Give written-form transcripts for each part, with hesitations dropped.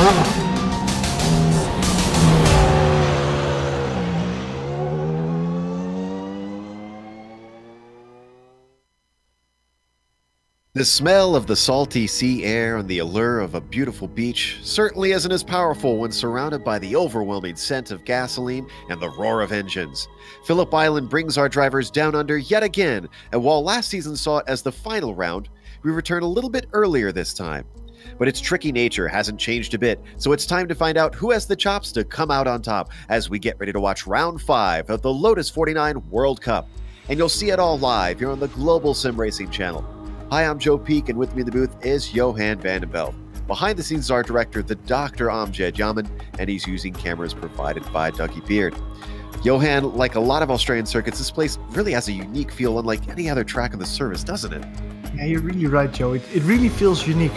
The smell of the salty sea air and the allure of a beautiful beach certainly isn't as powerful when surrounded by the overwhelming scent of gasoline and the roar of engines. Phillip Island brings our drivers down under yet again, and while last season saw it as the final round, we return a little bit earlier this time. But its tricky nature hasn't changed a bit, so it's time to find out who has the chops to come out on top as we get ready to watch round 5 of the Lotus 49 World Cup. And you'll see it all live here on the Global SimRacing channel. Hi, I'm Joe Peak, and with me in the booth is Johan Vandenbelt. Behind the scenes is our director, the Dr. Amjad Yaman, and he's using cameras provided by Dougie Beard. Johan, like a lot of Australian circuits, this place really has a unique feel unlike any other track on the service, doesn't it? Yeah, you're really right, Joe. It really feels unique.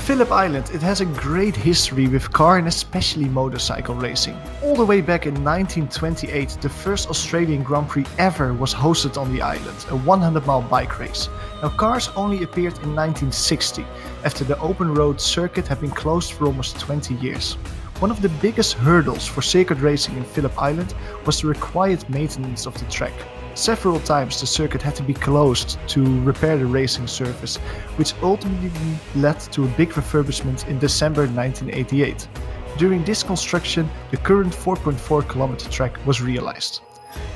Phillip Island, it has a great history with car and especially motorcycle racing. All the way back in 1928, the first Australian Grand Prix ever was hosted on the island, a 100-mile bike race. Now, cars only appeared in 1960, after the open road circuit had been closed for almost 20 years. One of the biggest hurdles for circuit racing in Phillip Island was the required maintenance of the track. Several times the circuit had to be closed to repair the racing surface, which ultimately led to a big refurbishment in December 1988. During this construction, the current 4.4 kilometer track was realized.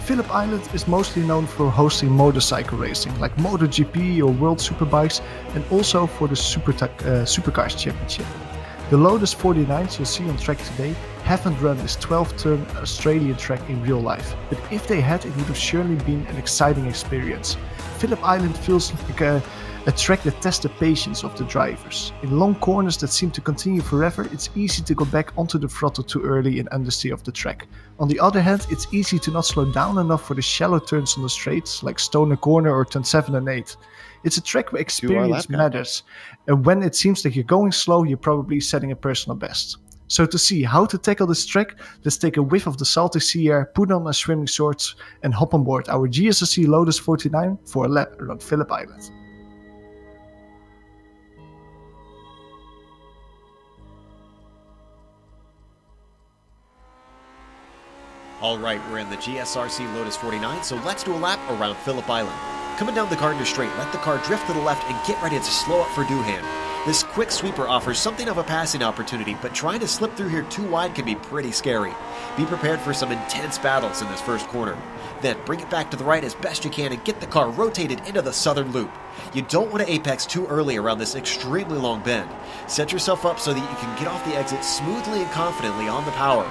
Phillip Island is mostly known for hosting motorcycle racing like MotoGP or World Superbikes, and also for the Supercars Championship. The Lotus 49s you'll see on track today haven't run this 12-turn Australian track in real life, but if they had, it would have surely been an exciting experience. Phillip Island feels like a track that tests the patience of the drivers. In long corners that seem to continue forever, it's easy to go back onto the throttle too early and understeer of the track. On the other hand, it's easy to not slow down enough for the shallow turns on the straights, like Stoner Corner or turn 7 and 8. It's a track where experience matters, and when it seems like you're going slow, you're probably setting a personal best. So to see how to tackle this track, let's take a whiff of the salty sea air, put on our swimming shorts, and hop on board our GSRC LOTUS 49 for a lap around Phillip Island. Alright, we're in the GSRC LOTUS 49, so let's do a lap around Phillip Island. Coming down the Gardner Straight, let the car drift to the left and get ready to slow up for Doohan. This quick sweeper offers something of a passing opportunity, but trying to slip through here too wide can be pretty scary. Be prepared for some intense battles in this first corner. Then bring it back to the right as best you can and get the car rotated into the southern loop. You don't want to apex too early around this extremely long bend. Set yourself up so that you can get off the exit smoothly and confidently on the power.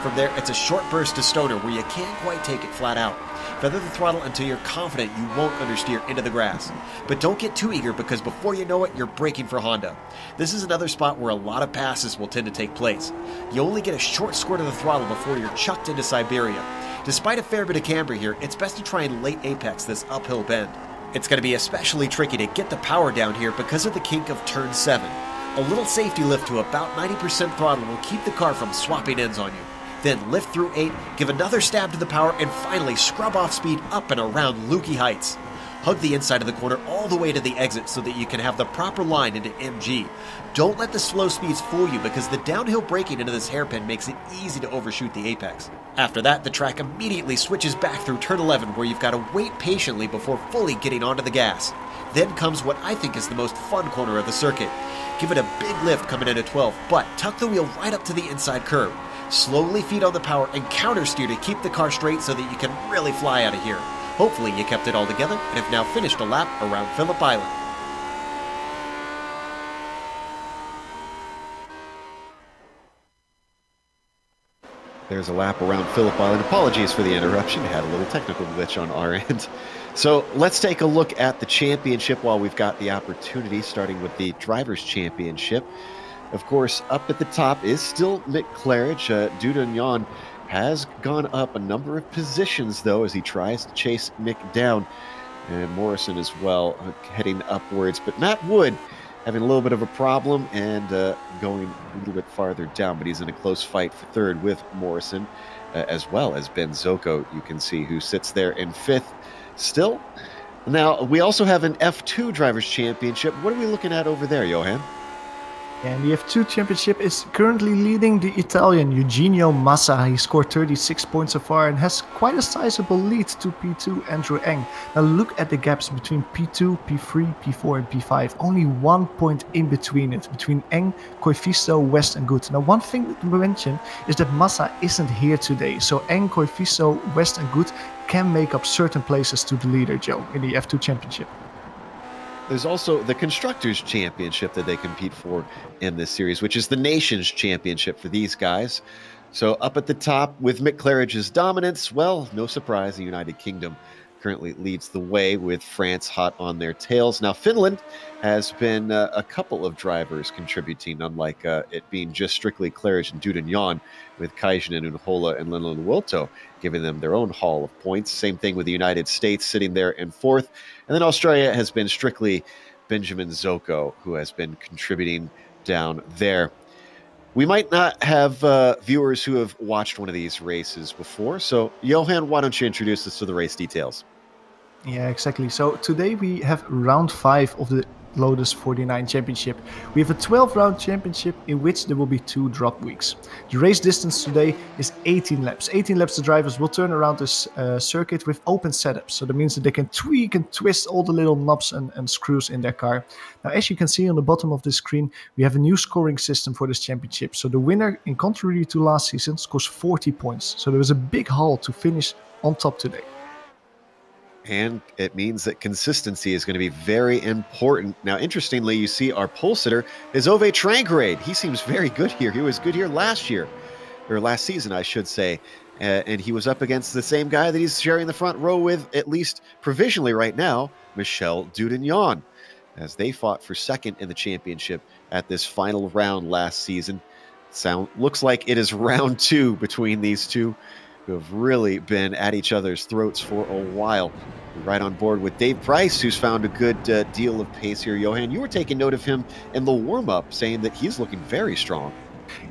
From there, it's a short burst to Stoner where you can't quite take it flat out. Feather the throttle until you're confident you won't understeer into the grass. But don't get too eager because before you know it, you're braking for Honda. This is another spot where a lot of passes will tend to take place. You only get a short squirt of the throttle before you're chucked into Siberia. Despite a fair bit of camber here, it's best to try and late apex this uphill bend. It's going to be especially tricky to get the power down here because of the kink of turn 7. A little safety lift to about 90% throttle will keep the car from swapping ends on you. Then lift through 8, give another stab to the power, and finally scrub off speed up and around Lukey Heights. Hug the inside of the corner all the way to the exit so that you can have the proper line into MG. Don't let the slow speeds fool you because the downhill braking into this hairpin makes it easy to overshoot the apex. After that, the track immediately switches back through turn 11 where you've got to wait patiently before fully getting onto the gas. Then comes what I think is the most fun corner of the circuit. Give it a big lift coming into 12, but tuck the wheel right up to the inside curve. Slowly feed on the power and counter steer to keep the car straight so that you can really fly out of here. Hopefully you kept it all together and have now finished a lap around Phillip Island. There's a lap around Phillip Island. Apologies for the interruption. We had a little technical glitch on our end. So let's take a look at the championship while we've got the opportunity, starting with the Drivers' Championship. Of course, up at the top is still Nick Claridge. Dudagnon has gone up a number of positions, though, as he tries to chase Nick down. And Morrison as well, heading upwards. But Matt Wood having a little bit of a problem and going a little bit farther down. But he's in a close fight for third with Morrison, as well as Ben Zocco, you can see, who sits there in 5th still. Now, we also have an F2 Drivers' Championship. What are we looking at over there, Johan? And the F2 championship is currently leading the Italian Eugenio Massa. He scored 36 points so far and has quite a sizable lead to P2 Andrew Eng. Now look at the gaps between P2, P3, P4 and P5. Only 1 point in between it, between Eng, Koifisto, West and Good. Now one thing to mention is that Massa isn't here today. So Eng, Koifisto, West and Good can make up certain places to the leader, Joe, in the F2 championship. There's also the Constructors' Championship that they compete for in this series, which is the Nations' Championship for these guys. So up at the top with Mick Claridge's dominance, well, no surprise, the United Kingdom currently leads the way with France hot on their tails. Now, Finland has been a couple of drivers contributing, unlike it being just strictly Claridge and Dudignon, with Kaijinen, Unhola, and Luoto giving them their own haul of points. Same thing with the United States sitting there in fourth. And then Australia has been strictly Benjamin Zoko, who has been contributing down there. We might not have viewers who have watched one of these races before. So, Johan, why don't you introduce us to the race details? Yeah, exactly. So today we have round 5 of the Lotus 49 Championship. We have a 12-round championship in which there will be 2 drop weeks. The race distance today is 18 laps. 18 laps the drivers will turn around this circuit with open setups. So that means that they can tweak and twist all the little knobs and screws in their car. Now, as you can see on the bottom of the screen, we have a new scoring system for this championship. So the winner, in contrary to last season, scores 40 points. So there was a big haul to finish on top today. And it means that consistency is going to be very important. Now, interestingly, you see our pole sitter is Ove Trangrade. He seems very good here. He was good here last year, or last season, I should say. And he was up against the same guy that he's sharing the front row with, at least provisionally right now, Michel Dudignon, as they fought for second in the championship at this final round last season. Looks like it is round 2 between these two, who have really been at each other's throats for a while. We're right on board with Dave Price, who's found a good deal of pace here. Johan, you were taking note of him in the warm-up, saying that he's looking very strong.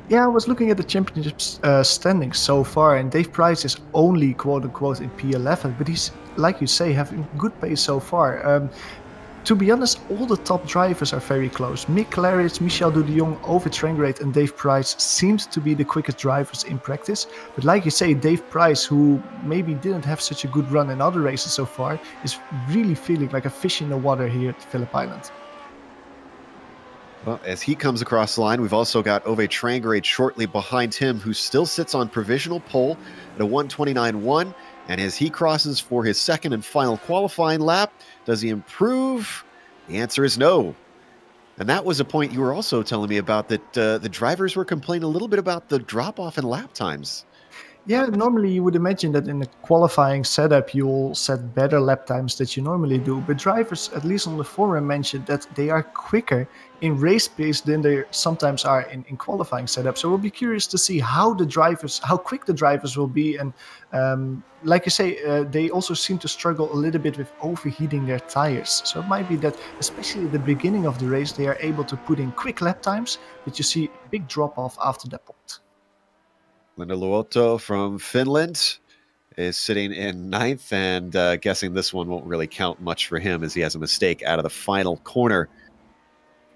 Yeah, I was looking at the championship standings so far, and Dave Price is only quote-unquote in P11, but he's, like you say, having good pace so far. To be honest, all the top drivers are very close. Mick Claridge, Michel Dudignon, Ove Trangrade and Dave Price seemed to be the quickest drivers in practice. But like you say, Dave Price, who maybe didn't have such a good run in other races so far, is really feeling like a fish in the water here at Phillip Island. Well, as he comes across the line, we've also got Ove Trangrade shortly behind him, who still sits on provisional pole at a 1:29.1. And as he crosses for his second and final qualifying lap, does he improve? The answer is no. And that was a point you were also telling me about, that the drivers were complaining a little bit about the drop-off in lap times. Yeah, normally you would imagine that in a qualifying setup you'll set better lap times that you normally do, but drivers, at least on the forum, mentioned that they are quicker in race pace than they sometimes are in qualifying setup. So we'll be curious to see how quick the drivers will be, and like you say, they also seem to struggle a little bit with overheating their tires. So it might be that, especially at the beginning of the race, they are able to put in quick lap times, but you see a big drop off after that point. Luoto from Finland is sitting in 9th, and guessing this one won't really count much for him as he has a mistake out of the final corner.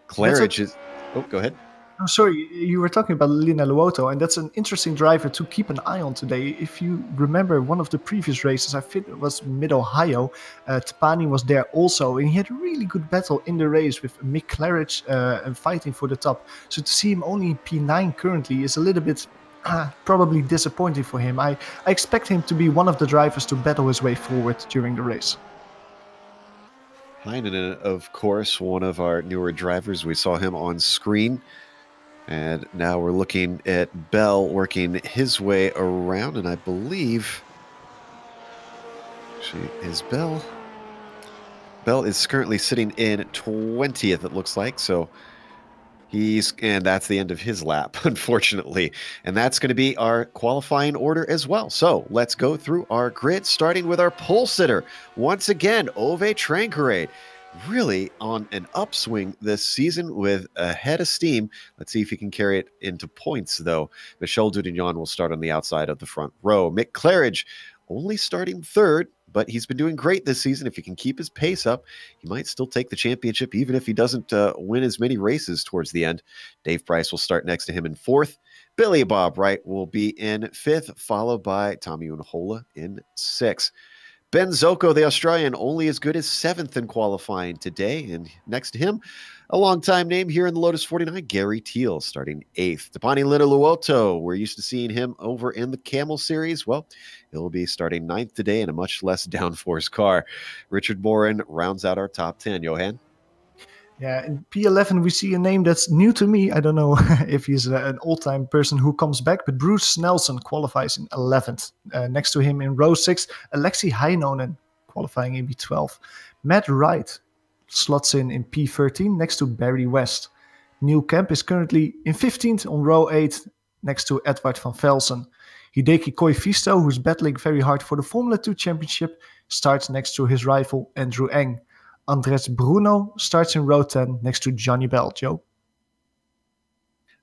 Claridge is... Oh, go ahead. Oh, sorry, you were talking about Lina Luoto, and that's an interesting driver to keep an eye on today. If you remember one of the previous races, I think it was Mid-Ohio, Tapani was there also, and he had a really good battle in the race with Mick Claridge and fighting for the top. So to see him only in P9 currently is a little bit... probably disappointing for him. I expect him to be one of the drivers to battle his way forward during the race. Heinen, of course, one of our newer drivers. We saw him on screen. And now we're looking at Bell working his way around. And I believe... is Bell is currently sitting in 20th, it looks like. So... and that's the end of his lap, unfortunately. And that's going to be our qualifying order as well. So let's go through our grid, starting with our pole sitter. Once again, Ove Trangrade, really on an upswing this season with a head of steam. Let's see if he can carry it into points, though. Michel Dudignon will start on the outside of the front row. Mick Claridge only starting third, but he's been doing great this season. If he can keep his pace up, he might still take the championship, even if he doesn't win as many races towards the end. Dave Price will start next to him in fourth. Billy Bob Wright will be in fifth, followed by Tommy Unhola in sixth. Ben Zocco, the Australian, only as good as seventh in qualifying today. And next to him, a longtime name here in the Lotus 49, Gary Teal, starting eighth. Tapani Linaluoto, we're used to seeing him over in the Camel Series. Well, he'll be starting ninth today in a much less downforce car. Richard Morin rounds out our top 10. Johan? Yeah, in P11 we see a name that's new to me. I don't know if he's an old-time person who comes back, but Bruce Nelson qualifies in 11th. Next to him in row 6, Alexi Heinonen qualifying in P12. Matt Wright slots in P13 next to Barry West. Neil Kemp is currently in 15th on row 8 next to Edward van Velsen. Hideki Koifisto, who's battling very hard for the Formula 2 championship, starts next to his rival Andrew Eng. Andres Bruno starts in row 10 next to Johnny Bell. Joe?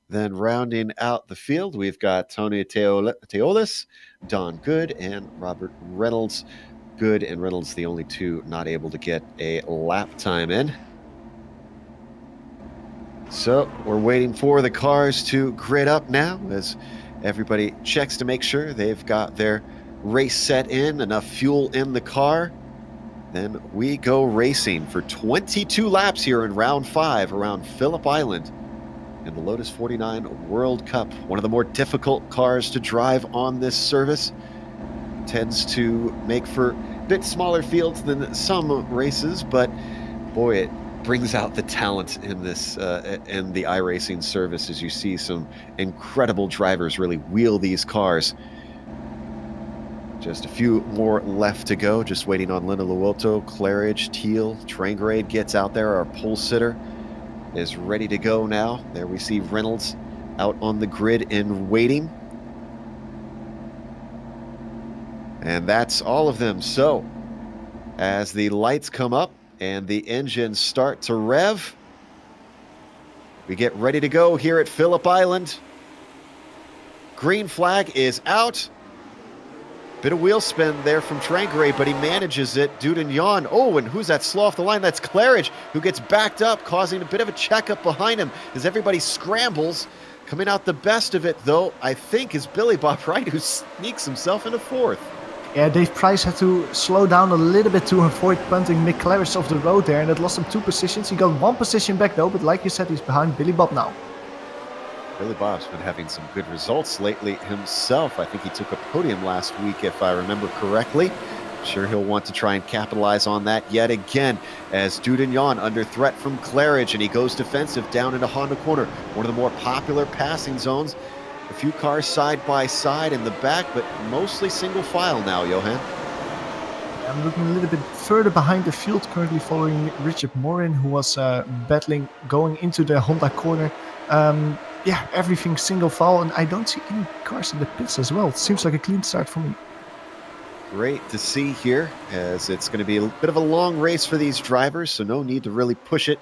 Then rounding out the field, we've got Tony Teolis, Don Good, and Robert Reynolds. Good and Reynolds, the only two not able to get a lap time in. So we're waiting for the cars to grid up now as everybody checks to make sure they've got their race set in, enough fuel in the car. Then we go racing for 22 laps here in round 5 around Phillip Island in the Lotus 49 World Cup. One of the more difficult cars to drive on this service. Tends to make for a bit smaller fields than some races, but boy, it brings out the talent in this in the iRacing service as you see some incredible drivers really wheel these cars. Just a few more left to go. Just waiting on Lina Luoto, Claridge, Teal. Trangrade gets out there. Our pole sitter is ready to go now. There we see Reynolds out on the grid in waiting. And that's all of them. So as the lights come up and the engines start to rev, we get ready to go here at Phillip Island. Green flag is out. Bit of wheel spin there from Trangrade, but he manages it. Dudignon. Oh, and who's that slow off the line? That's Claridge, who gets backed up, causing a bit of a checkup behind him as everybody scrambles. Coming out the best of it, though, I think, is Billy Bob Wright, who sneaks himself into fourth. Yeah, Dave Price had to slow down a little bit to avoid punting Mick Claridge off the road there, and that lost him 2 positions. He got 1 position back, though, but like you said, he's behind Billy Bob now. Billy Bob's been having some good results lately himself. I think he took a podium last week, if I remember correctly. Sure, he'll want to try and capitalize on that yet again as Dudignon under threat from Claridge, and he goes defensive down into Honda Corner, one of the more popular passing zones. A few cars side by side in the back, but mostly single file now, Johan. I'm looking a little bit further behind the field, currently following Richard Morin, who was battling going into the Honda Corner. Yeah, everything single file, and I don't see any cars in the pits as well. It seems like a clean start for me. Great to see here, as it's going to be a bit of a long race for these drivers, so no need to really push it.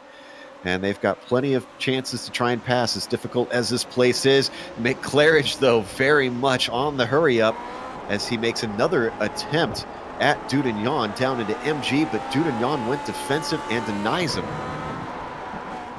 And they've got plenty of chances to try and pass, as difficult as this place is. Mick Claridge, though, very much on the hurry-up as he makes another attempt at Dudignon down into MG, but Dudignon went defensive and denies him.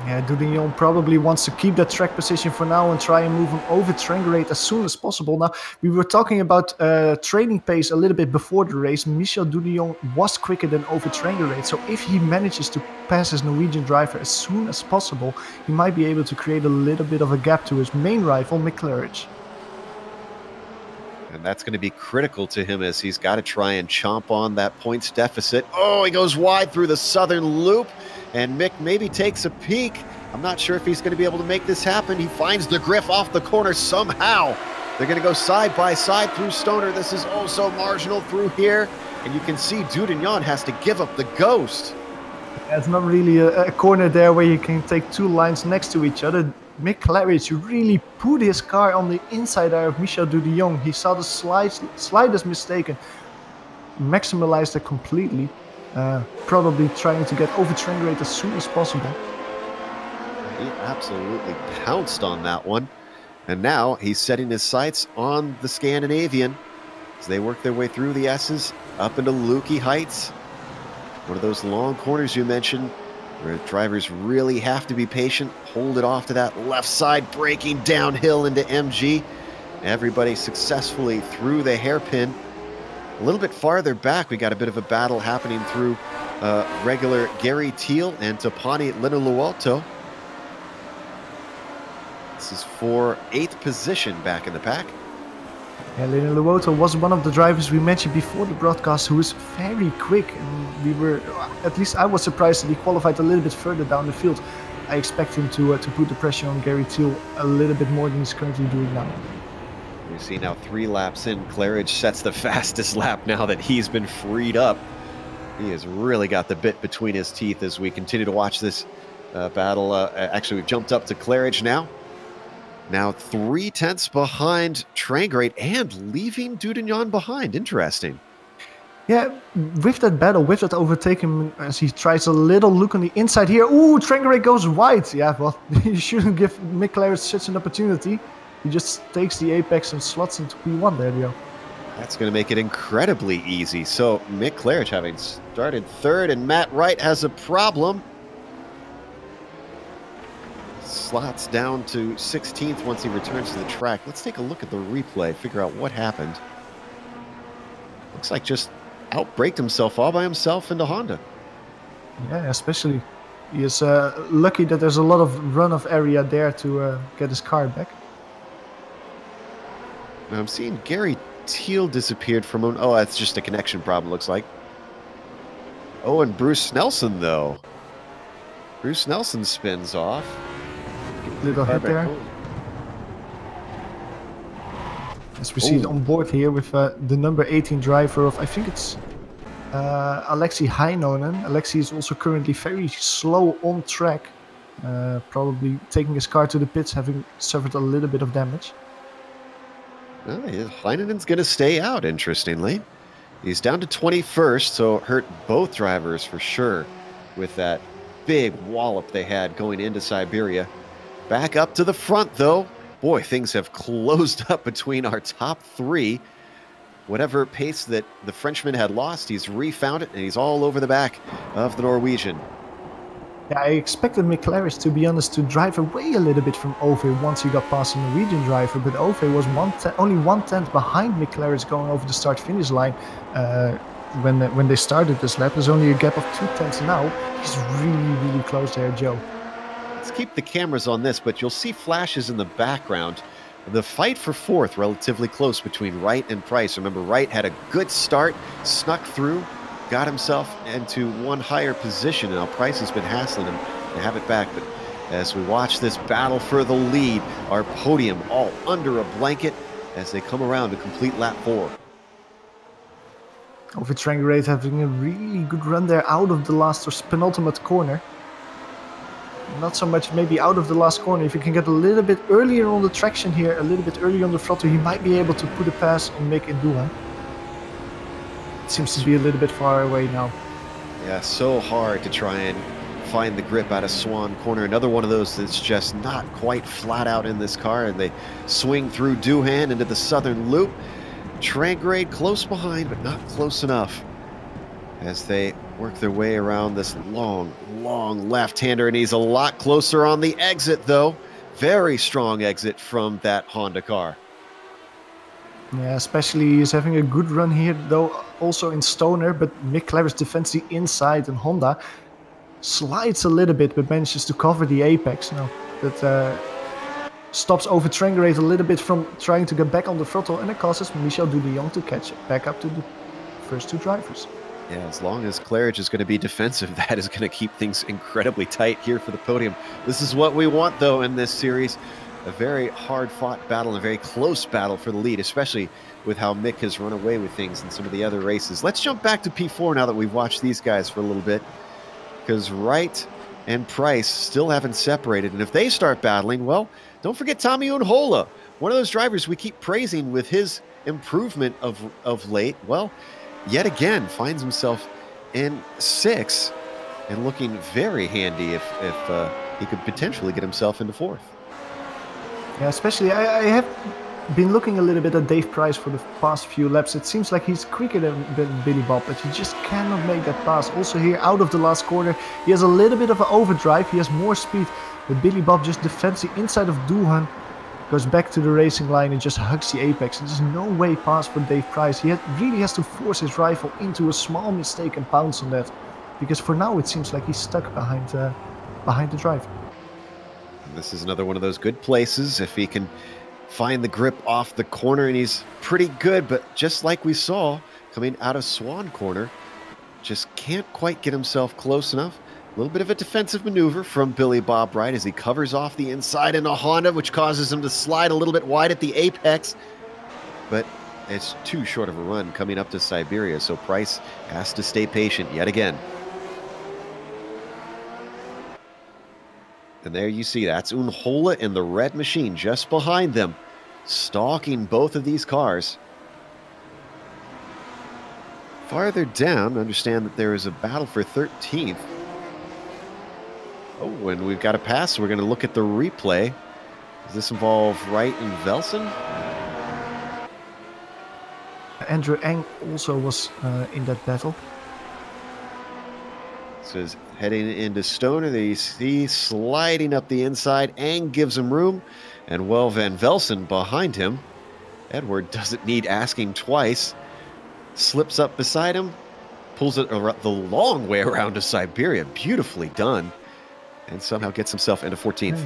Yeah, Dudignon probably wants to keep that track position for now and try and move him over Trangrade as soon as possible. Now, we were talking about training pace a little bit before the race. Michel Dudignon was quicker than over Trangrade, so if he manages to pass his Norwegian driver as soon as possible, he might be able to create a little bit of a gap to his main rival, Mick Claridge. And that's going to be critical to him as he's got to try and chomp on that points deficit. Oh, he goes wide through the southern loop. And Mick maybe takes a peek. I'm not sure if he's going to be able to make this happen. He finds the Griff off the corner somehow. They're going to go side by side through Stoner. This is oh so marginal through here. And you can see Dudignon has to give up the ghost. Yeah, it's not really a corner there where you can take 2 lines next to each other. Mick Claridge really put his car on the inside there of Michel Dudignon. He saw the slightest mistake and maximalized it completely. Probably trying to get over Trangrade as soon as possible. He absolutely pounced on that one. And now he's setting his sights on the Scandinavian. as they work their way through the S's up into Lukey Heights. One of those long corners you mentioned where drivers really have to be patient, hold it off to that left side, braking downhill into MG. Everybody successfully through the hairpin. A little bit farther back, we got a bit of a battle happening through regular Gary Thiel and Tapani Linuluoto. This is for 8th position back in the pack. Yeah, Linuluoto was one of the drivers we mentioned before the broadcast who is very quick. And we were, at least I was surprised that he qualified a little bit further down the field. I expect him to put the pressure on Gary Thiel a little bit more than he's currently doing now. We see now 3 laps in. Claridge sets the fastest lap now that he's been freed up. He has really got the bit between his teeth as we continue to watch this battle. Actually, we've jumped up to Claridge now. Now 3/10 behind Trangrate and leaving Dudignon behind. Interesting. Yeah, with that battle, with that overtaking, as he tries a little look on the inside here. Ooh, Trangrate goes wide. Yeah, well, you shouldn't give Mick Claridge such an opportunity. He just takes the apex and slots into P1 there, Leo. That's going to make it incredibly easy. So Mick Claridge having started 3rd, and Matt Wright has a problem. Slots down to 16th once he returns to the track. Let's take a look at the replay, figure out what happened. Looks like just outbraked himself all by himself into Honda. Yeah, especially. He is lucky that there's a lot of runoff area there to get his car back. Now I'm seeing Gary Thiel disappeared from him. Oh, that's just a connection problem, looks like. Oh, and Bruce Nelson, though. Bruce Nelson spins off. Little hit there. As we see it on board here with the number 18 driver of, I think it's Alexi Heinonen. Alexi is also currently very slow on track. Probably taking his car to the pits, having suffered a little bit of damage. Well, Heinenen's going to stay out, interestingly. He's down to 21st, so hurt both drivers for sure with that big wallop they had going into Siberia. Back up to the front, though. Boy, things have closed up between our top 3. Whatever pace that the Frenchman had lost, he's refound it, and he's all over the back of the Norwegian. Yeah, I expected Mick Claridge, to be honest, to drive away a little bit from Ove once he got past the Norwegian driver, but Ove was only 1/10 behind Mick Claridge going over the start-finish line when they started this lap. There's only a gap of 2/10 now. He's really, really close there, Joe. Let's keep the cameras on this, but you'll see flashes in the background. The fight for 4th relatively close between Wright and Price. Remember, Wright had a good start, snuck through, got himself into one higher position. Now Price has been hassling him to have it back, but as we watch this battle for the lead, our podium all under a blanket as they come around to complete lap 4. Over Trangrate having a really good run there out of the last or penultimate corner. Not so much maybe out of the last corner. If you can get a little bit earlier on the traction here, a little bit earlier on the throttle, he might be able to put a pass on Mick and Duhan. It seems to be a little bit far away now. Yeah, so hard to try and find the grip out of Swan Corner. Another one of those that's just not quite flat out in this car, and they swing through Duhan into the southern loop. Trangrate close behind, but not close enough as they work their way around this long, long left-hander, and he's a lot closer on the exit, though. Very strong exit from that Honda car. Yeah, especially he's having a good run here, though, also in Stoner, but Mick Claridge defends the inside, and Honda slides a little bit, but manages to cover the apex. Now, that stops over Trangrate a little bit from trying to get back on the throttle, and it causes Michel Dudillon to catch back up to the first 2 drivers. Yeah, as long as Claridge is going to be defensive, that is going to keep things incredibly tight here for the podium. This is what we want, though, in this series. A very hard-fought battle, a very close battle for the lead, especially with how Mick has run away with things in some of the other races. Let's jump back to P4 now that we've watched these guys for a little bit, because Wright and Price still haven't separated, and if they start battling, well, don't forget Tommy Unhola, one of those drivers we keep praising with his improvement of late. Well, yet again finds himself in 6th and looking very handy if he could potentially get himself into 4th. Yeah, especially I have been looking a little bit at Dave Price for the past few laps. It seems like he's quicker than Billy Bob, but he just cannot make that pass. Also here, out of the last corner, he has a little bit of an overdrive. He has more speed, but Billy Bob just defends the inside of Doohan, goes back to the racing line and just hugs the apex. There's no way past for Dave Price. He really has to force his rival into a small mistake and pounce on that, because for now it seems like he's stuck behind the drive. This is another one of those good places if he can find the grip off the corner, and he's pretty good, but just like we saw coming out of Swan Corner, just can't quite get himself close enough. A little bit of a defensive maneuver from Billy Bob Wright as he covers off the inside in a Honda, which causes him to slide a little bit wide at the apex, but it's too short of a run coming up to Siberia, so Price has to stay patient yet again. And there you see, that's Unhola in the red machine just behind them, stalking both of these cars. Farther down, understand that there is a battle for 13th. Oh, and we've got a pass, so we're going to look at the replay. Does this involve Wright and Velsen? Andrew Eng also was in that battle. Says heading into Stoner, they see sliding up the inside. Eng gives him room, and well, Van Velsen behind him. Edward doesn't need asking twice. Slips up beside him, pulls it the long way around to Siberia. Beautifully done, and somehow gets himself into 14th.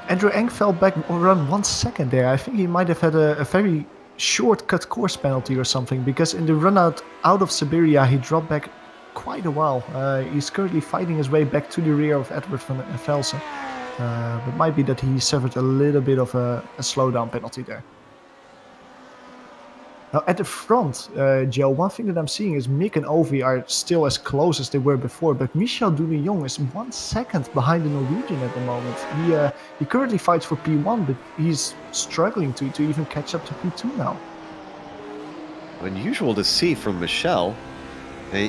Andrew Eng fell back around 1 second there. I think he might have had a very short cut course penalty or something, because in the run out of Siberia he dropped back quite a while. He's currently fighting his way back to the rear of Edward van Velsen. But might be that he suffered a little bit of a slowdown penalty there. Now at the front, Joe, one thing that I'm seeing is Mick and Ovi are still as close as they were before, but Michel Dunion is 1 second behind the Norwegian at the moment. He currently fights for P1, but he's struggling to even catch up to P2 now. Unusual to see from Michel.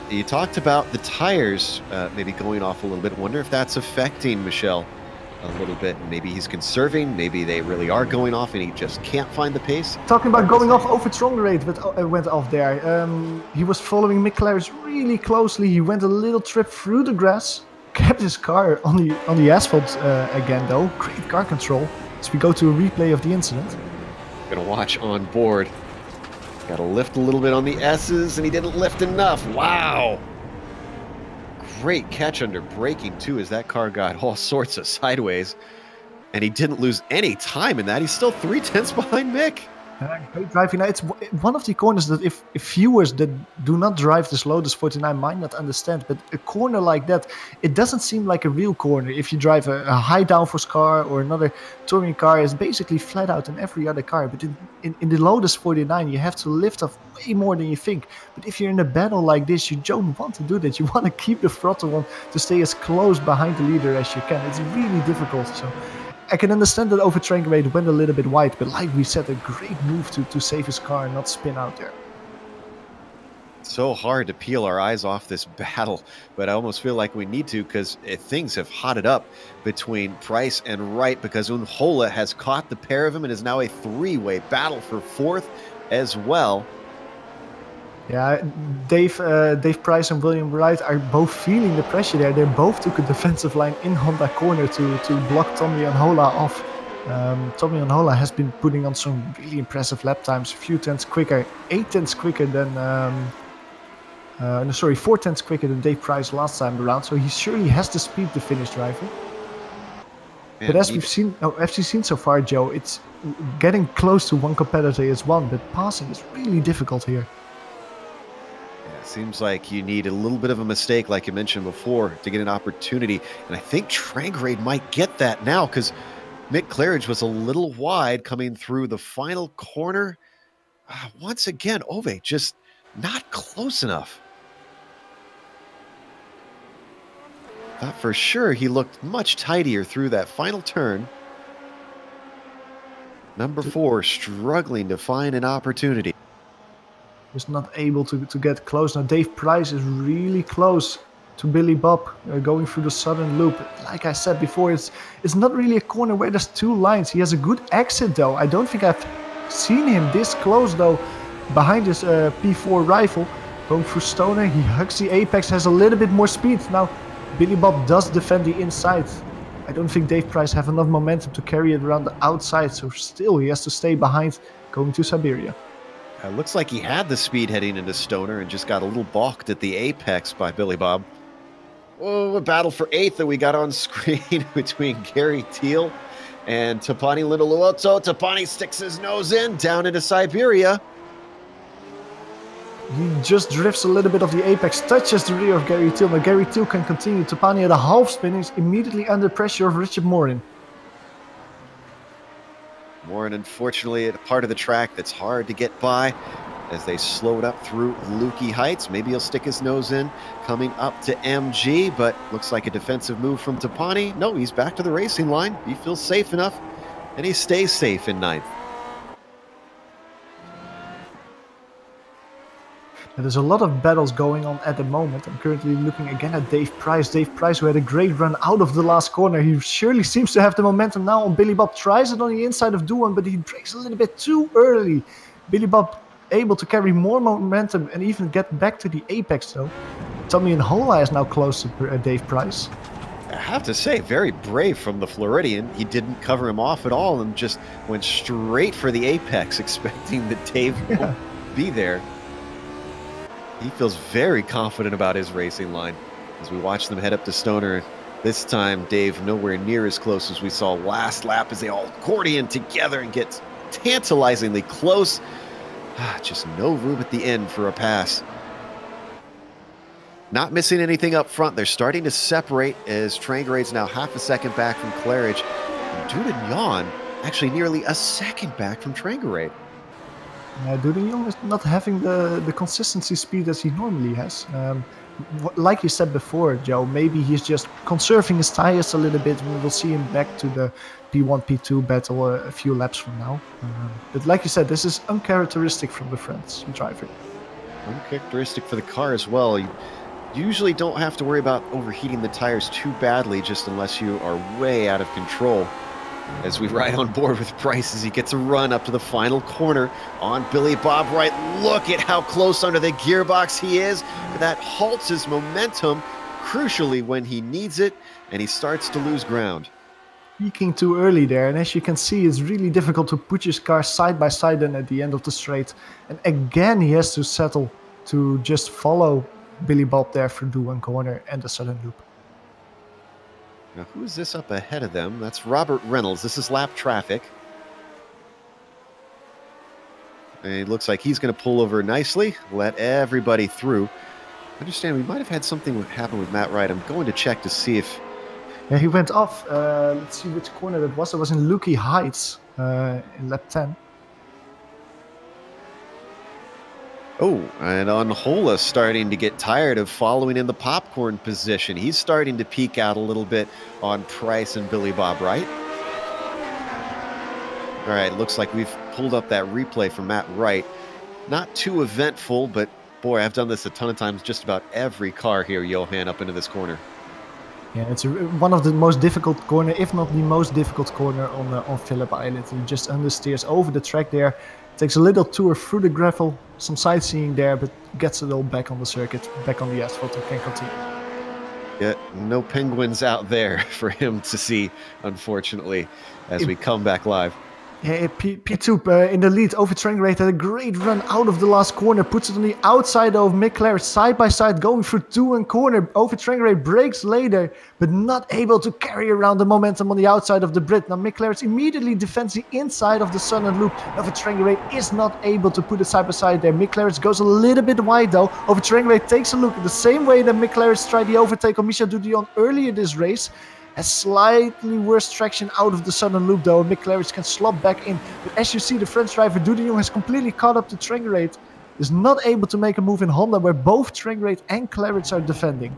You talked about the tires maybe going off a little bit. Wonder if that's affecting Michel a little bit. Maybe he's conserving. Maybe they really are going off and he just can't find the pace. Talking about going off, over rate went off there. He was following Mick Claris really closely. He went a little trip through the grass, kept his car on the asphalt again though. Great car control. As we go to a replay of the incident. Gonna watch on board. Got to lift a little bit on the S's, and he didn't lift enough. Wow. Great catch under braking, too, as that car got all sorts of sideways. And he didn't lose any time in that. He's still 3/10 behind Mick. Great driving. Now, it's one of the corners that if viewers that do not drive this Lotus 49 might not understand, but a corner like that, it doesn't seem like a real corner. If you drive a high downforce car or another touring car, it's basically flat out in every other car. But in the Lotus 49, you have to lift off way more than you think. But if you're in a battle like this, you don't want to do that. You want to keep the throttle on to stay as close behind the leader as you can. It's really difficult. So I can understand that overtrain rate went a little bit wide, but like we said, a great move to save his car and not spin out there. So hard to peel our eyes off this battle, but I almost feel like we need to, because things have hotted up between Price and Wright, because Unhola has caught the pair of them and is now a three-way battle for 4th as well. Yeah, Dave Price and William Wright are both feeling the pressure there. They both took a defensive line in Honda corner to block Tommy Unhola off. Tommy Unhola has been putting on some really impressive lap times, a few tenths quicker, 8 tenths quicker than, 4 tenths quicker than Dave Price last time around. So he surely has the speed to finish driving. But as we've seen so far, Joe, it's getting close to one competitor is one, but passing is really difficult here. Seems like you need a little bit of a mistake, like you mentioned before, to get an opportunity. And I think Trangrade might get that now, because Mick Claridge was a little wide coming through the final corner. Once again, Ove just not close enough. Thought for sure he looked much tidier through that final turn. Number 4 struggling to find an opportunity. Was not able to get close. Now Dave Price is really close to Billy Bob going through the southern loop. Like I said before, it's not really a corner where there's two lines. He has a good exit though. I don't think I've seen him this close though, behind his P4 rifle. Going through Stoner, he hugs the apex, has a little bit more speed. Now, Billy Bob does defend the inside. I don't think Dave Price have enough momentum to carry it around the outside, so still he has to stay behind going to Siberia. Looks like he had the speed heading into Stoner and just got a little balked at the apex by Billy Bob. Oh, a battle for 8th that we got on screen between Gary Teal and Tapani Lindaluoto. Tapani sticks his nose in, down into Siberia. He just drifts a little bit of the apex, touches the rear of Gary Teal, but Gary Teal can continue. Tapani at a half spin is immediately under pressure of Richard Morin. Morin, unfortunately, at a part of the track that's hard to get by as they slowed up through Lukey Heights. Maybe he'll stick his nose in coming up to MG, but looks like a defensive move from Tapani. No, he's back to the racing line. He feels safe enough, and he stays safe in 9th. There's a lot of battles going on at the moment. I'm currently looking again at Dave Price. Dave Price, who had a great run out of the last corner. He surely seems to have the momentum now on Billy Bob. Tries it on the inside of Duan, but he breaks a little bit too early. Billy Bob able to carry more momentum and even get back to the apex though. Tommy and Hola is now close to Dave Price. I have to say, very brave from the Floridian. He didn't cover him off at all and just went straight for the apex, expecting that Dave won't be there. He feels very confident about his racing line as we watch them head up to Stoner. This time, Dave nowhere near as close as we saw last lap as they all accordion together and get tantalizingly close. Just no room at the end for a pass. Not missing anything up front. They're starting to separate as Trangrade's now half a second back from Claridge. And Dudignon actually nearly a second back from Trangrade. Dudignon is not having the consistency speed as he normally has. Like you said before, Joe, maybe he's just conserving his tires a little bit. We will see him back to the P1, P2 battle a few laps from now. But like you said, this is uncharacteristic from the French driver. Uncharacteristic for the car as well. You usually don't have to worry about overheating the tires too badly, just unless you are way out of control. As we ride on board with Price as he gets a run up to the final corner on Billy Bob Wright. Look at how close under the gearbox he is. That halts his momentum crucially when he needs it, and he starts to lose ground. Peaking too early there, and as you can see, it's really difficult to put his car side by side then at the end of the straight. And again, he has to settle to just follow Billy Bob there through Duan corner and the southern loop. Now, who is this up ahead of them? That's Robert Reynolds. This is lap traffic. And it looks like he's going to pull over nicely, let everybody through. I understand we might have had something happen with Matt Wright. I'm going to check to see if... Yeah, he went off. Let's see which corner that was. It was in Lukey Heights in lap 10. Oh, and Onhola starting to get tired of following in the popcorn position. He's starting to peek out a little bit on Price and Billy Bob Wright. All right, looks like we've pulled up that replay from Matt Wright. Not too eventful, but boy, I've done this a ton of times. Just about every car here, Johan, up into this corner. Yeah, it's one of the most difficult corner, if not the most difficult corner on Phillip Island. He just understeers over the track there. Takes a little tour through the gravel, some sightseeing there, but gets it all back on the circuit, back on the asphalt, and can continue. Yeah, no penguins out there for him to see, unfortunately, as we come back live. Yeah, P2 in the lead over Trangrade had a great run out of the last corner, puts it on the outside of Mick Claridge, side by side, going through two and corner. Over Trangrade breaks later, but not able to carry around the momentum on the outside of the Brit. Now Mick Claridge immediately defends the inside of the southern loop. Over Trangrade is not able to put it side by side there. Mick Claridge goes a little bit wide though. Over Trangrade takes a look at the same way that Mick Claridge tried the overtake on Michel Dudillon earlier this race. Has slightly worse traction out of the southern loop though. Mick Claridge can slot back in. But as you see, the French driver Dudillon has completely caught up to Trangrade. Is not able to make a move in Honda where both Trangrade and Claridge are defending.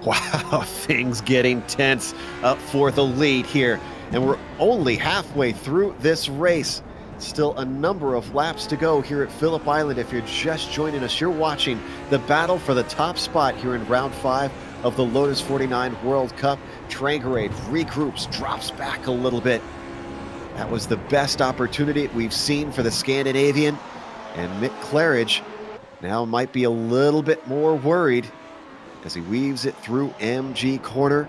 Wow, things getting tense up for the lead here. And we're only halfway through this race. Still a number of laps to go here at Phillip Island. If you're just joining us, you're watching the battle for the top spot here in round 5 of the Lotus 49 World Cup. Trangrade regroups, drops back a little bit That was the best opportunity we've seen for the Scandinavian. And Mick Claridge now might be a little bit more worried as he weaves it through MG corner.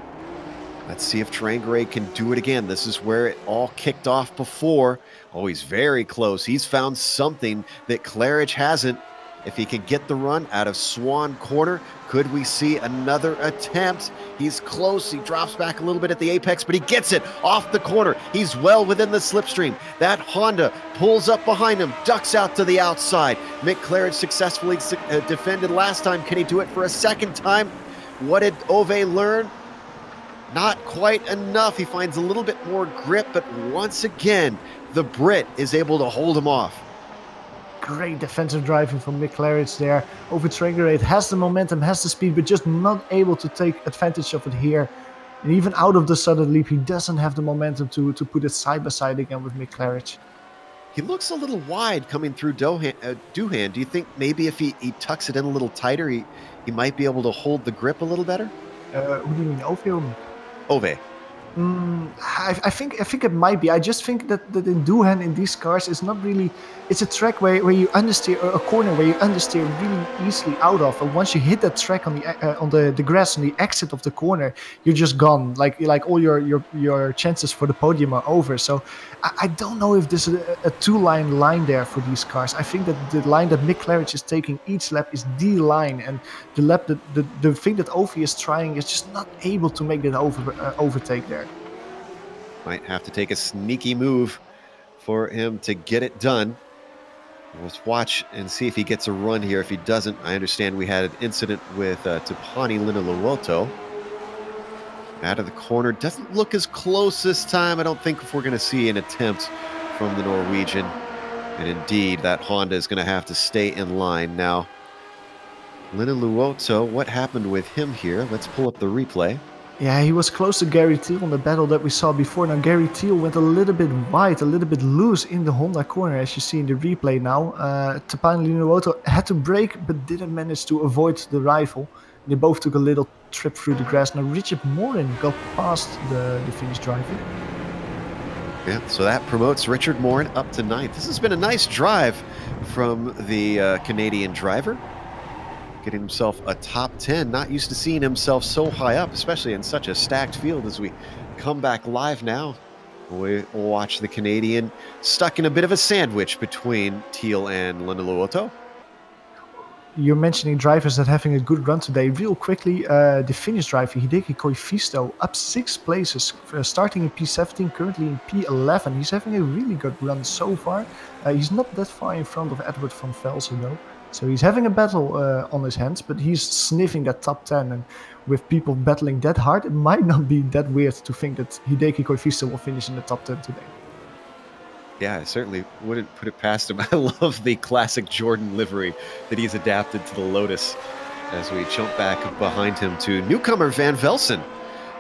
Let's see if Trangaré can do it again. This is where it all kicked off before. Oh, he's very close. He's found something that Claridge hasn't. If he can get the run out of Swan corner, could we see another attempt? He's close. He drops back a little bit at the apex, but he gets it off the corner. He's well within the slipstream. That Honda pulls up behind him, ducks out to the outside. Mick Claridge successfully defended last time. Can he do it for a second time? What did Ove learn? Not quite enough. He finds a little bit more grip, but once again, the Brit is able to hold him off. Great defensive driving from Mick Claridge there. Over Trangaré, has the momentum, has the speed, but just not able to take advantage of it here. And even out of the sudden leap, he doesn't have the momentum to put it side by side again with Mick Claridge. He looks a little wide coming through Doohan. Do you think maybe if he tucks it in a little tighter, he might be able to hold the grip a little better? Who do you mean, Ove or Mick? Ove. I think it might be. I just think that in Doohan, in these cars, it's not really. It's a track where you understeer, or a corner where you understeer really easily out of. And once you hit that track on the grass on the exit of the corner, you're just gone. Like all your chances for the podium are over. So I don't know if there's a two-line line there for these cars. I think that the line that Mick Claridge is taking each lap is the line, and the lap the thing that Ove is trying is just not able to make that overtake there. Might have to take a sneaky move for him to get it done. Let's watch and see if he gets a run here. If he doesn't, I understand we had an incident with Tapani Linnaluoto. Out of the corner. Doesn't look as close this time. I don't think if we're going to see an attempt from the Norwegian. And indeed, that Honda is going to have to stay in line. Now, Linnaluoto, what happened with him here? Let's pull up the replay. Yeah, he was close to Gary Thiel on the battle that we saw before. Now, Gary Thiel went a little bit wide, a little bit loose in the Honda corner, as you see in the replay now. Tapani Linnaluoto had to brake, but didn't manage to avoid the rival. They both took a little trip through the grass. Now, Richard Morin got past the Finnish driver. Yeah, so that promotes Richard Morin up to 9th. This has been a nice drive from the Canadian driver. Getting himself a top 10, not used to seeing himself so high up, especially in such a stacked field. As we come back live now, we'll watch the Canadian stuck in a bit of a sandwich between Thiel and Linnaluoto. You're mentioning drivers that having a good run today. Real quickly, the Finnish driver, Hideki Koivisto, up 6 places, starting in P17, currently in P11. He's having a really good run so far. He's not that far in front of Edward van Velzen, though. So he's having a battle on his hands, but he's sniffing that top 10. And with people battling that hard, it might not be that weird to think that Hideki Koivisto will finish in the top 10 today. Yeah, I certainly wouldn't put it past him. I love the classic Jordan livery that he's adapted to the Lotus as we jump back behind him to newcomer Van Velzen,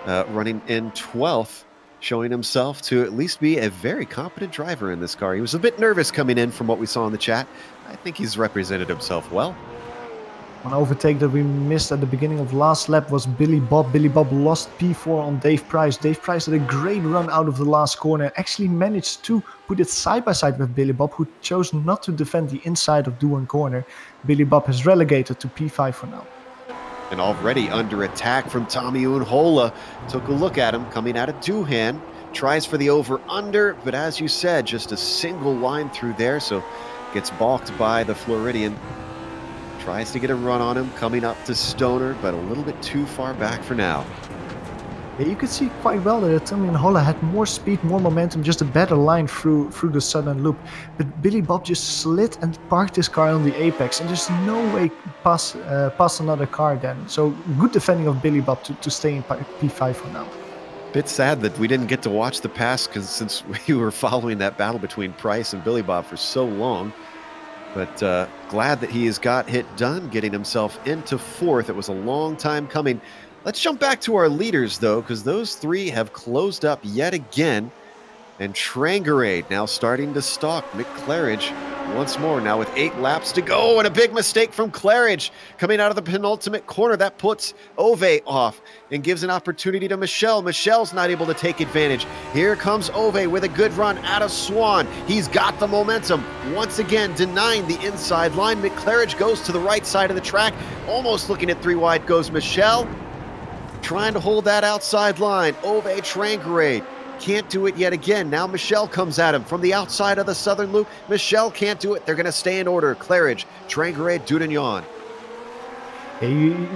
running in 12th, showing himself to at least be a very competent driver in this car. He was a bit nervous coming in from what we saw in the chat. I think he's represented himself well. One overtake that we missed at the beginning of last lap was Billy Bob. Billy Bob lost P4 on Dave Price. Dave Price had a great run out of the last corner. Actually managed to put it side by side with Billy Bob, who chose not to defend the inside of Doohan corner. Billy Bob has relegated to P5 for now. And already under attack from Tommy Unhola. Took a look at him coming out of Doohan. Tries for the over-under, but as you said, just a single line through there, so gets balked by the Floridian. Tries to get a run on him, coming up to Stoner, but a little bit too far back for now. Yeah, you could see quite well that Tommy Unhola had more speed, more momentum, just a better line through the southern loop. But Billy Bob just slid and parked his car on the apex, and there's no way past another car then. So good defending of Billy Bob to stay in P5 for now. Bit sad that we didn't get to watch the pass, because since we were following that battle between Price and Billy Bob for so long. But glad that he has got it done, getting himself into 4th. It was a long time coming. Let's jump back to our leaders, though, because those 3 have closed up yet again. And Trangaré now starting to stalk Mick Claridge once more now with 8 laps to go, and a big mistake from Claridge coming out of the penultimate corner. That puts Ove off and gives an opportunity to Michel. Michel's not able to take advantage. Here comes Ove with a good run out of Swan. He's got the momentum. Once again, denying the inside line. McClarridge goes to the right side of the track. Almost looking at 3 wide goes Michel. Trying to hold that outside line. Ove Trangarade can't do it yet again. Now Michel comes at him from the outside of the southern loop. Michel can't do it. They're going to stay in order. Claridge, Trangarade, Dudagnon.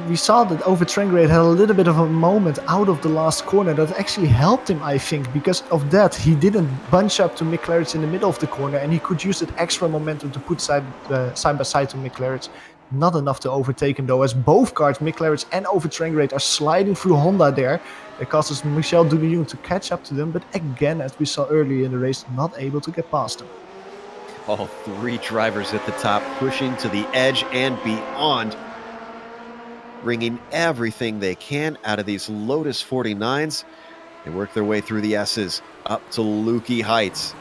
We saw that Ove Trangarade had a little bit of a moment out of the last corner that actually helped him, I think. Because of that, he didn't bunch up to McClarridge in the middle of the corner, and he could use that extra momentum to put side by side to McClarridge. Not enough to overtake him though, as both cars, McClarridge and Ove Trangarade, are sliding through Honda there. It causes Michel Dudagnon to catch up to them, but again, as we saw earlier in the race, not able to get past them. All 3 drivers at the top pushing to the edge and beyond, bringing everything they can out of these Lotus 49s. They work their way through the S's up to Lukey Heights.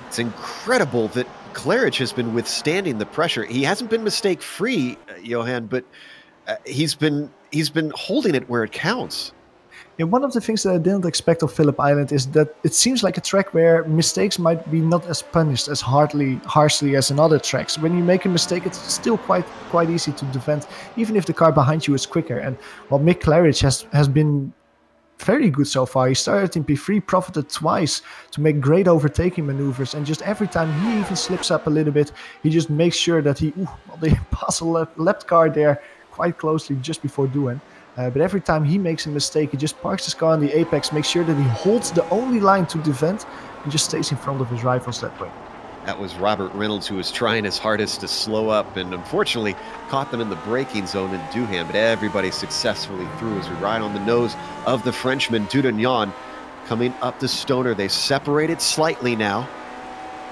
It's incredible that Claridge has been withstanding the pressure. He hasn't been mistake-free, Johan, but he's been holding it where it counts. And one of the things that I didn't expect of Phillip Island is that it seems like a track where mistakes might be not as punished as harshly as in other tracks. When you make a mistake, it's still quite easy to defend, even if the car behind you is quicker. And while Mick Claridge has been very good so far. He started in P3, profited twice to make great overtaking maneuvers, and just every time he even slips up a little bit, he just makes sure that they pass a left car there quite closely just before doing. But every time he makes a mistake, he just parks his car on the apex, makes sure that he holds the only line to defend, and just stays in front of his rivals that way. That was Robert Reynolds, who was trying his hardest to slow up and unfortunately caught them in the braking zone in Duhan, but everybody successfully through as we ride on the nose of the Frenchman Dudagnon coming up to Stoner. They separated slightly now.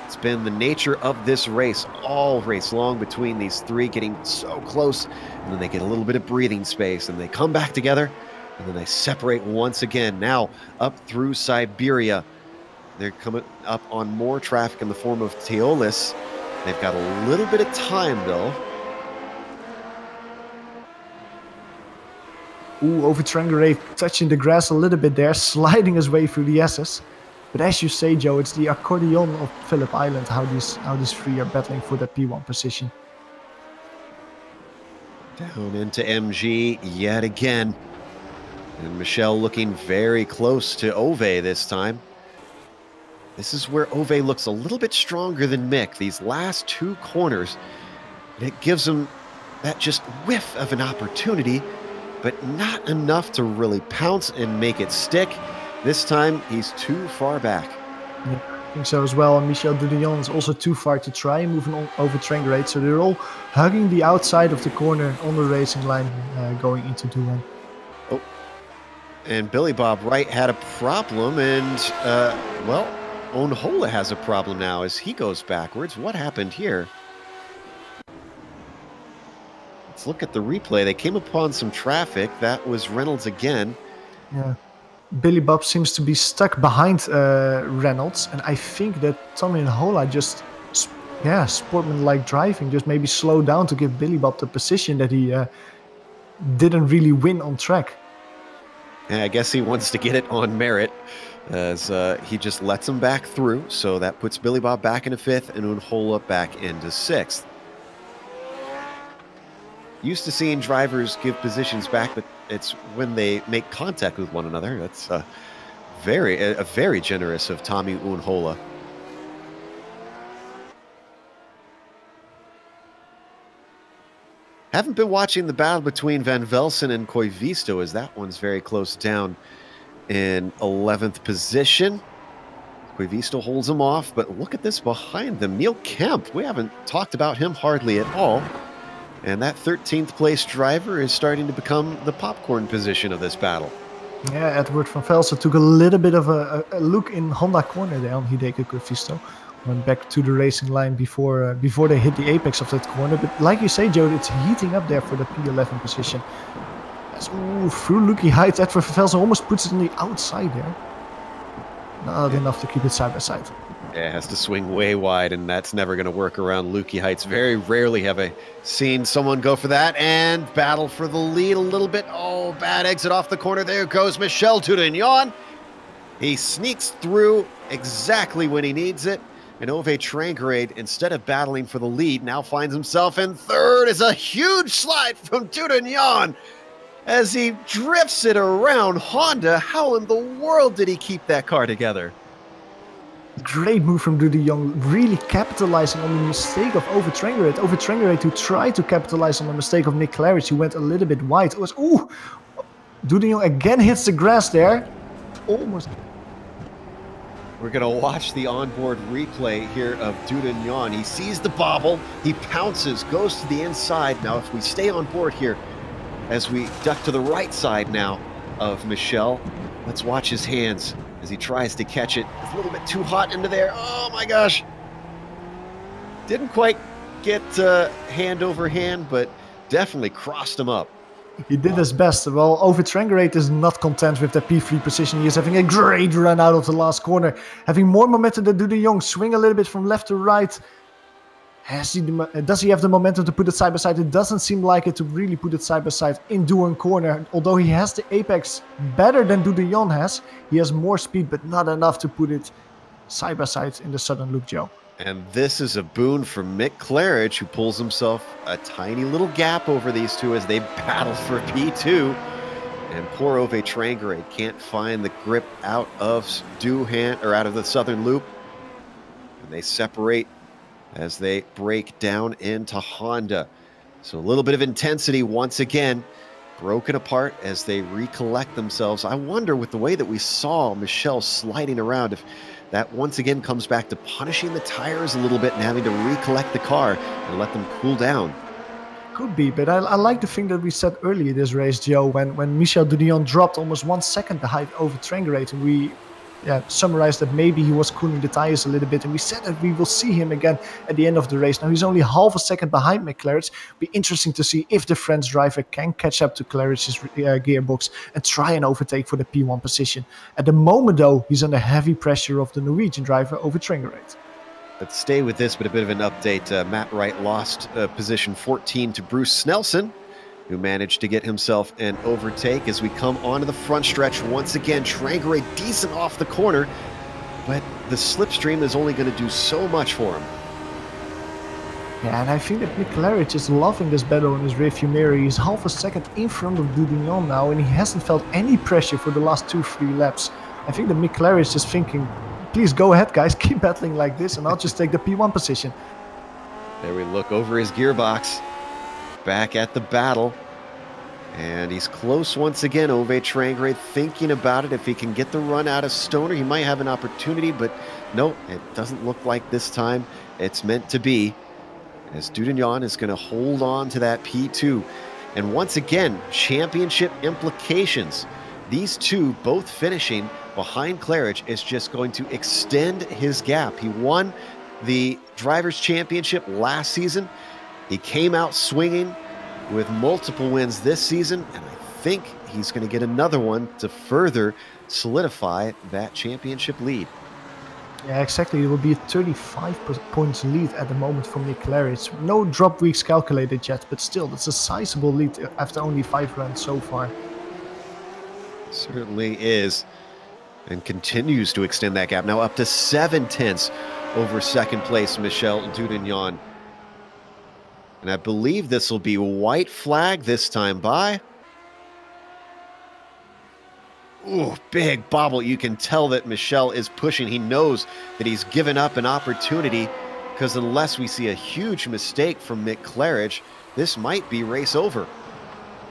It's been the nature of this race, all race long, between these 3 getting so close, and then they get a little bit of breathing space and they come back together and then they separate once again. Now up through Siberia. They're coming up on more traffic in the form of Teolis. They've got a little bit of time, though. Ooh, Ove Trangarade touching the grass a little bit there, sliding his way through the S's. But as you say, Joe, it's the accordion of Phillip Island, how these 3 are battling for that P1 position. Down into MG yet again. And Michel looking very close to Ove this time. This is where Ove looks a little bit stronger than Mick. These last 2 corners, and it gives him that just whiff of an opportunity, but not enough to really pounce and make it stick. This time, he's too far back. Yeah, I think so as well. And Michel Dudagnon is also too far to try and move Ove Trangarade, so they're all hugging the outside of the corner on the racing line going into Duhan. Oh, and Billy Bob Wright had a problem, and, well, Onhola has a problem now as he goes backwards. What happened here? Let's look at the replay. They came upon some traffic. That was Reynolds again. Yeah. Billy Bob seems to be stuck behind Reynolds, and I think that Tommy Onhola just, sportsman-like driving, just maybe slow down to give Billy Bob the position that he didn't really win on track. Yeah, I guess he wants to get it on merit, as he just lets him back through. So that puts Billy Bob back into 5th and Onhola back into 6th. Used to seeing drivers give positions back, but it's when they make contact with one another. That's very generous of Tommy Onhola. Haven't been watching the battle between Van Velsen and Koivisto, as that one's very close down in 11th position. Koivisto holds him off, but look at this behind them. Neil Kemp, we haven't talked about him hardly at all. And that 13th place driver is starting to become the popcorn position of this battle. Yeah, Edward van Velsen took a little bit of a look in Honda corner there on Hideki Koivisto. Went back to the racing line before they hit the apex of that corner. But like you say, Joe, it's heating up there for the P11 position. Through Lukey Heights, Edward van Velsen almost puts it on the outside there. Not enough to keep it side by side. Yeah, has to swing way wide, and that's never going to work around Lukey Heights. Very rarely have I seen someone go for that and battle for the lead a little bit. Oh, bad exit off the corner. There goes Michel Dudagnon. He sneaks through exactly when he needs it. And Ove Trangrade, instead of battling for the lead, now finds himself in third. Is a huge slide from Dudagnon as he drifts it around Honda. How in the world did he keep that car together? Great move from Dudagnon, really capitalizing on the mistake of Ove Trangrade. Ove Trangrade to try to capitalize on the mistake of Nick Claridge, who went a little bit wide. It was, ooh, Dudagnon again hits the grass there. Almost. We're going to watch the onboard replay here of Dudagnon. He sees the bobble, he pounces, goes to the inside. Now, if we stay on board here, as we duck to the right side now of Michel, let's watch his hands as he tries to catch it. It's a little bit too hot into there. Oh my gosh. Didn't quite get hand over hand, but definitely crossed him up. He did his best. Well, Ove Trangrade is not content with the P3 position. He is having a great run out of the last corner. Having more momentum than Dudagnon. Swing a little bit from left to right. Does he have the momentum to put it side by side? It doesn't seem like it to really put it side by side in Duan corner. Although he has the apex better than Dudagnon has, he has more speed, but not enough to put it side by side in the southern loop, Joe. And this is a boon for Mick Claridge, who pulls himself a tiny little gap over these two as they battle for P2. And poor Ove Trangrade can't find the grip out of out of the southern loop. And they separate as they break down into Honda. So a little bit of intensity once again, broken apart as they recollect themselves. I wonder, with the way that we saw Michel sliding around, if that once again comes back to punishing the tires a little bit and having to recollect the car and let them cool down. Could be, but I like the thing that we said earlier this race, Joe, when Michel Dudagnon dropped almost 1 second behind Ove Trangrade, and we summarized that maybe he was cooling the tires a little bit, and we said that we will see him again at the end of the race. Now he's only half a second behind McLaren. Be interesting to see if the French driver can catch up to Claridge's gearbox and try and overtake for the P1 position. At the moment, though, he's under heavy pressure of the Norwegian driver Ove Trangrade. Let's stay with this, but a bit of an update. Matt Wright lost position 14 to Bruce Snelson, who managed to get himself an overtake as we come onto the front stretch once again. Trangrade decent off the corner, but the slipstream is only going to do so much for him. Yeah, and I think that Nick Claridge is loving this battle in his rearview mirror. He's half a second in front of Dudagnon now, and he hasn't felt any pressure for the last 2-3 laps. I think that Nick Claridge is thinking, please go ahead, guys, keep battling like this, and I'll just take the P1 position. There we look over his gearbox. Back at the battle, and he's close once again. Ove Trangrade thinking about it. If he can get the run out of Stoner, he might have an opportunity, but no, it doesn't look like this time it's meant to be, as Dudagnon is going to hold on to that P2. And once again, championship implications. These two both finishing behind Claridge is just going to extend his gap. He won the Drivers' Championship last season. He came out swinging with multiple wins this season, and I think he's going to get another one to further solidify that championship lead. Yeah, exactly. It will be a 35 points lead at the moment from Nick Claridge. No drop weeks calculated yet, but still, that's a sizable lead after only 5 runs so far. Certainly is, and continues to extend that gap. Now up to 7/10 over second place, Michel Dudagnon. And I believe this will be white flag this time by. Ooh, big bobble. You can tell that Michel is pushing. He knows that he's given up an opportunity, because unless we see a huge mistake from Mick Claridge, this might be race over.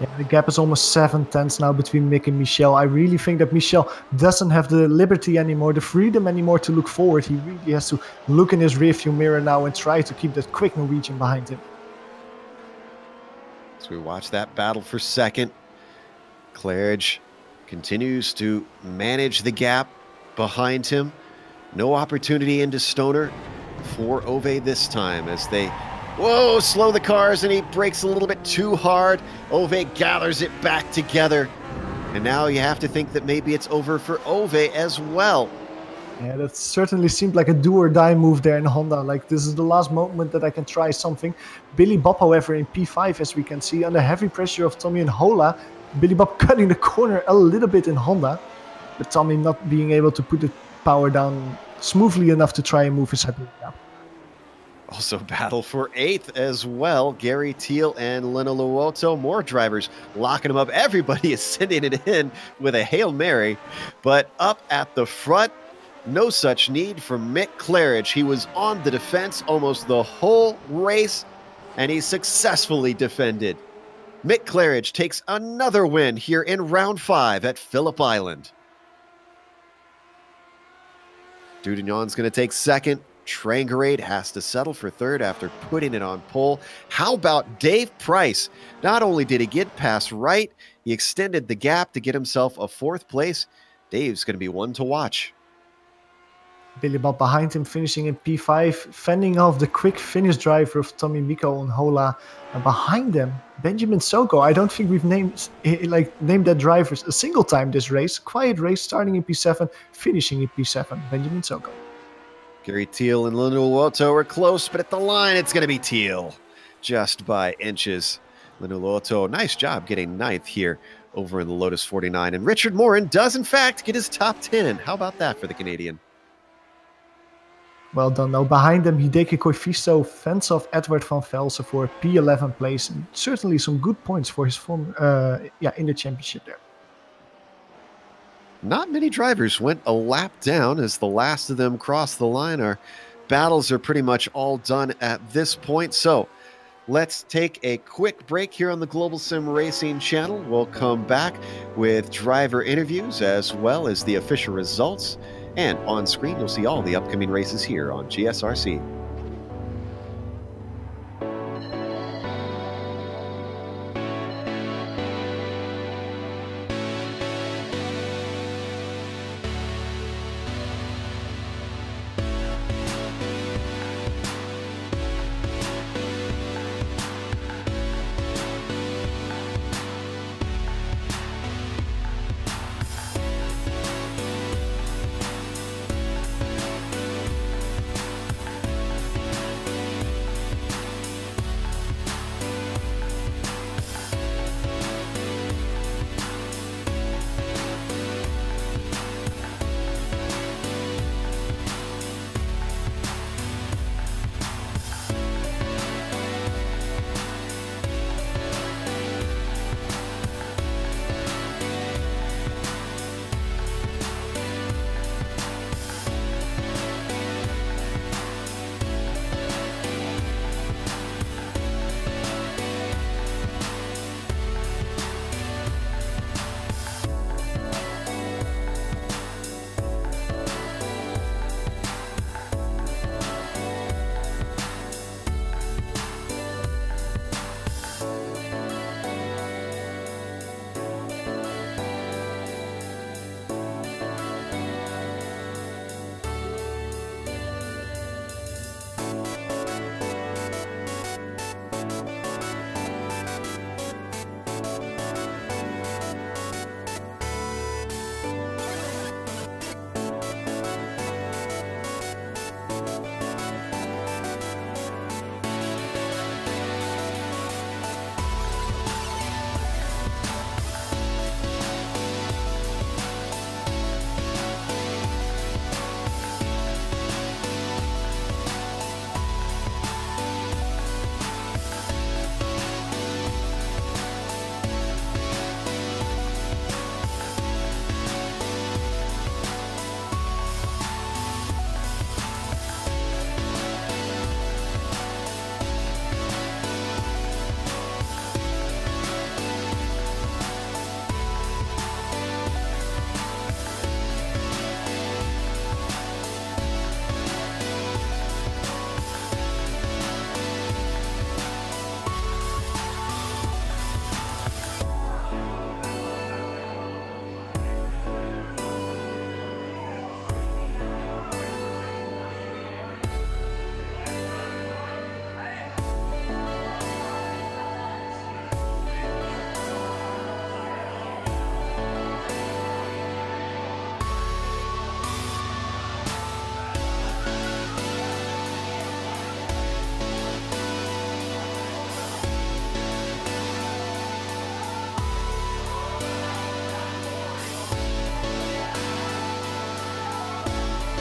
Yeah, the gap is almost 7/10 now between Mick and Michel. I really think that Michel doesn't have the liberty anymore, the freedom anymore to look forward. He really has to look in his rearview mirror now and try to keep that quick Norwegian behind him. So we watch that battle for second. Claridge continues to manage the gap behind him. No opportunity into Stoner for Ove this time as they, whoa, slow the cars, and he brakes a little bit too hard. Ove gathers it back together. And now you have to think that maybe it's over for Ove as well. Yeah, that certainly seemed like a do-or-die move there in Honda. Like, this is the last moment that I can try something. Billy Bob, however, in P5, as we can see, under heavy pressure of Tommy and Hola, Billy Bob cutting the corner a little bit in Honda, but Tommy not being able to put the power down smoothly enough to try and move his head. Yeah. Also battle for 8th as well. Gary Thiel and Lino Luoto, more drivers locking them up. Everybody is sending it in with a Hail Mary. But up at the front, no such need for Mick Claridge. He was on the defense almost the whole race, and he successfully defended. Mick Claridge takes another win here in round 5 at Phillip Island. Dudignon's going to take second. Trangarade has to settle for third after putting it on pole. How about Dave Price? Not only did he get past Wright, he extended the gap to get himself a 4th place. Dave's going to be one to watch. Billy Bob behind him, finishing in P5, fending off the quick finish driver of Tommy Miko and Hola. And behind them, Benjamin Soko. I don't think we've named that driver a single time this race. Quiet race, starting in P7, finishing in P7. Benjamin Soko. Gary Thiel and Lino Luoto are close, but at the line, it's going to be Thiel. Just by inches. Lino Luoto, nice job getting 9th here over in the Lotus 49. And Richard Morin does, in fact, get his top 10. How about that for the Canadian? Well done. Now behind them, Hideki Koifisto fends off Edward van Velzen for a P11 place. And certainly some good points for his form in the championship there. Not many drivers went a lap down as the last of them crossed the line. Our battles are pretty much all done at this point. So let's take a quick break here on the Global Sim Racing channel. We'll come back with driver interviews as well as the official results. And on screen, you'll see all the upcoming races here on GSRC.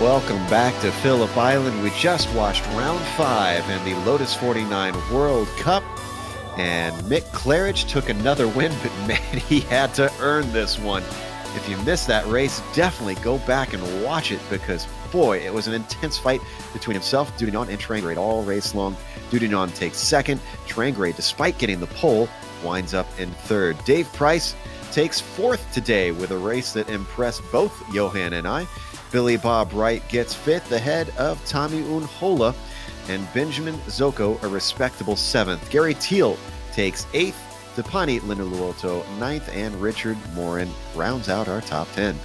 welcome back to Phillip Island. We just watched round 5 in the Lotus 49 World Cup, and Mick Claridge took another win, but man, he had to earn this one. If you missed that race, definitely go back and watch it, because boy, it was an intense fight between himself, Dudignon, and Trangrade all race long. Dudignon takes second. Trangrade, despite getting the pole, winds up in third. Dave Price takes fourth today with a race that impressed both Johan and I. Billy Bob Wright gets fifth ahead of Tommy Unhola, and Benjamin Zocco a respectable seventh. Gary Thiel takes eighth, Depani Lindeluoto ninth, and Richard Morin rounds out our top 10.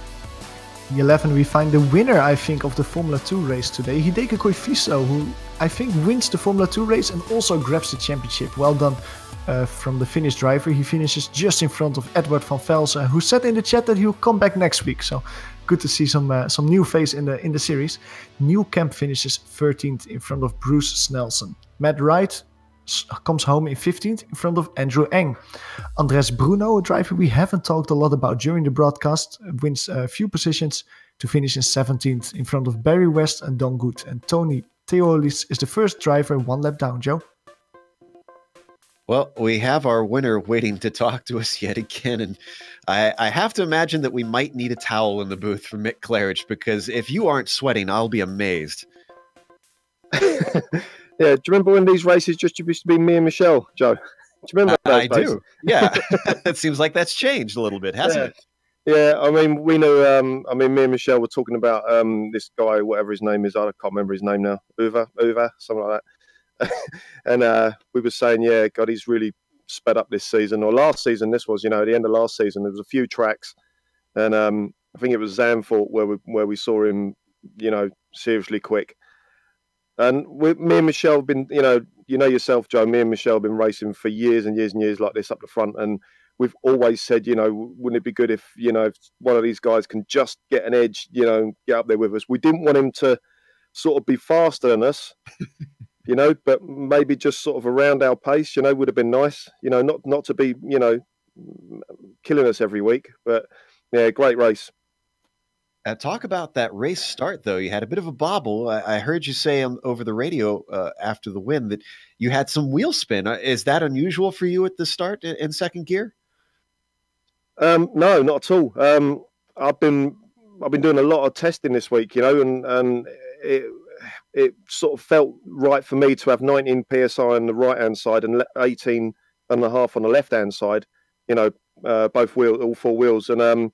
The 11, we find the winner, I think, of the Formula 2 race today, Hideki Koifiso, who I think wins the Formula 2 race and also grabs the championship. Well done from the Finnish driver. He finishes just in front of Edward van Velzen, who said in the chat that he'll come back next week. So good to see some new face in the series. Neil Kemp finishes 13th in front of Bruce Snelson. Matt Wright comes home in 15th in front of Andrew Eng. Andres Bruno, a driver we haven't talked a lot about during the broadcast, wins a few positions to finish in 17th in front of Barry West and Don Good. And Tony Theolis is the first driver one lap down. Joe? Well, we have our winner waiting to talk to us yet again, and I have to imagine that we might need a towel in the booth for Mick Claridge, because if you aren't sweating, I'll be amazed. Yeah, do you remember when these races just used to be me and Michelle, Joe? Do you remember those I do. Yeah, it seems like that's changed a little bit, hasn't it? Yeah, I mean, we know. Me and Michelle were talking about this guy, whatever his name is. I can't remember his name now. Uva, something like that. And we were saying, yeah, God, he's really sped up this season, or last season. This was, at the end of last season, there was a few tracks, and I think it was Zandvoort where we saw him, seriously quick. And me and Michelle have been, yourself, Joe, me and Michelle have been racing for years and years and years like this up the front. And we've always said, wouldn't it be good if one of these guys can just get an edge, get up there with us. We didn't want him to sort of be faster than us, but maybe just sort of around our pace, would have been nice, not to be, killing us every week. But yeah, great race. Talk about that race start, though. You had a bit of a bobble. I heard you say over the radio after the win that you had some wheel spin. Is that unusual for you at the start in second gear? No, not at all. I've been doing a lot of testing this week, and it sort of felt right for me to have 19 psi on the right hand side and 18 and a half on the left hand side. Both all four wheels, and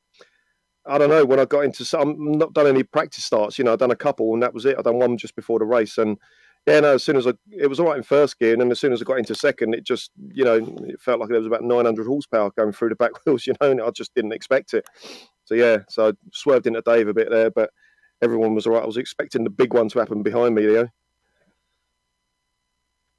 I don't know, when I got into some, I've not done any practice starts, I've done a couple and that was it. I've done one just before the race. And yeah, no, as soon as it was all right in first gear. And then as soon as I got into second, it just, it felt like there was about 900 horsepower going through the back wheels, and I just didn't expect it. So yeah, so I swerved into Dave a bit there, but everyone was all right. I was expecting the big one to happen behind me, Leo.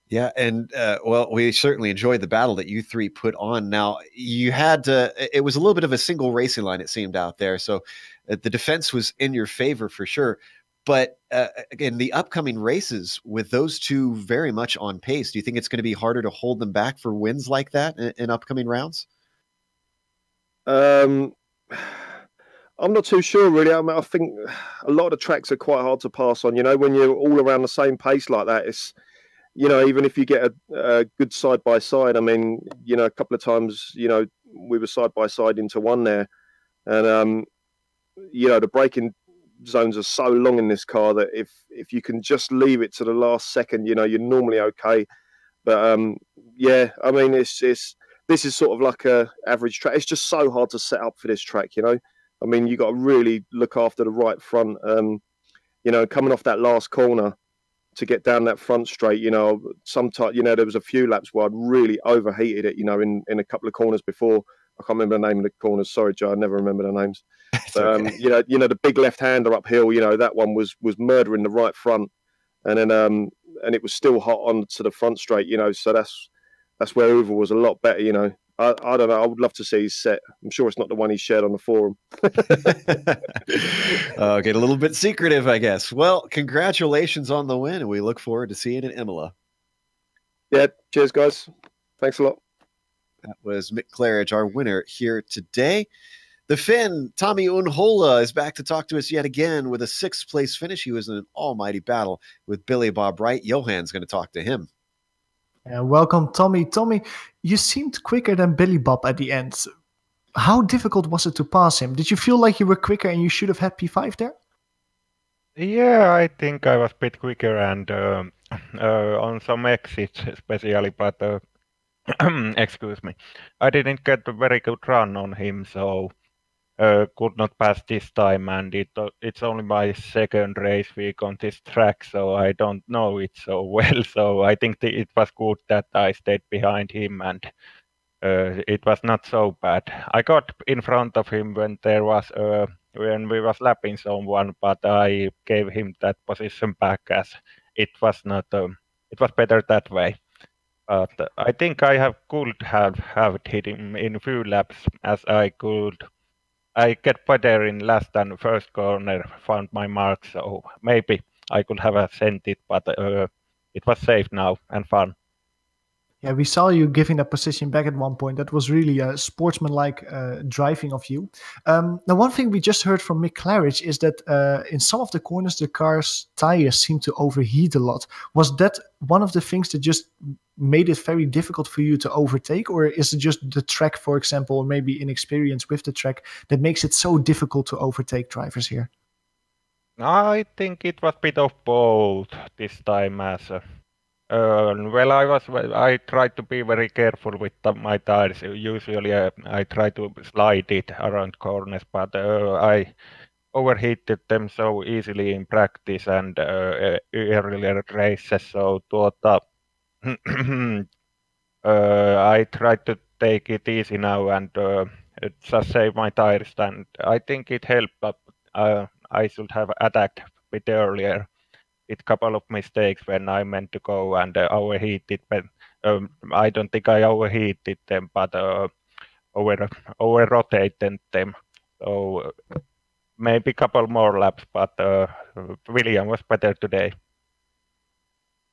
Yeah, and well, we certainly enjoyed the battle that you three put on. Now, you had it was a little bit of a single racing line, it seemed, out there. So the defense was in your favor for sure. But again, the upcoming races with those two very much on pace, do you think it's going to be harder to hold them back for wins like that in upcoming rounds? I'm not too sure, really. I think a lot of the tracks are quite hard to pass on. When you're all around the same pace like that, it's, even if you get a good side-by-side, I mean, a couple of times, we were side-by-side into one there. And, the braking zones are so long in this car that if you can just leave it to the last second, you're normally okay. But, yeah, I mean, this is sort of like a average track. It's just so hard to set up for this track, I mean, you got to really look after the right front. Coming off that last corner, to get down that front straight, sometimes, there was a few laps where I'd really overheated it, in a couple of corners before. I can't remember the name of the corners. Sorry, Joe, I never remember the names. But, okay. The big left-hander uphill, that one was murdering the right front. And then, and it was still hot onto the front straight, so that's where Uwe was a lot better, I don't know. I would love to see his set. I'm sure it's not the one he shared on the forum. Get a little bit secretive, I guess. Well, congratulations on the win, and we look forward to seeing it in Imola. Yeah, cheers, guys. Thanks a lot. That was Mick Claridge, our winner here today. The Finn, Tommy Unhola, is back to talk to us yet again with a 6th place finish. He was in an almighty battle with Billy Bob Wright. Johan's going to talk to him. Welcome, Tommy. Tommy, you seemed quicker than Billy Bob at the end. How difficult was it to pass him? Did you feel like you were quicker and you should have had P5 there? Yeah, I think I was a bit quicker and on some exits especially, but excuse me, I didn't get a very good run on him, so could not pass this time, and it's only my 2nd race week on this track, so I don't know it so well. So I think it was good that I stayed behind him, and it was not so bad. I got in front of him when there was when we was lapping someone, but I gave him that position back as it was not. It was better that way. But I think I could have hit him in few laps as I could. I get better in last than first corner, found my mark, so maybe I could have sent it, but it was safe now and fun. Yeah, we saw you giving that position back at one point. That was really a sportsmanlike driving of you. Now, one thing we just heard from Mick Claridge is that in some of the corners, the car's tires seem to overheat a lot. Was that one of the things that just made it very difficult for you to overtake? Or is it just the track, for example, or maybe inexperience with the track that makes it so difficult to overtake drivers here? I think it was a bit of both this time as well, I tried to be very careful with my tires. Usually I try to slide it around corners, but I overheated them so easily in practice and earlier races. So I tried to take it easy now and just save my tires. And I think it helped, but I should have attacked a bit earlier. It couple of mistakes when I meant to go and overheated, but I don't think I overheated them, but over rotated them. So maybe a couple more laps, but William was better today.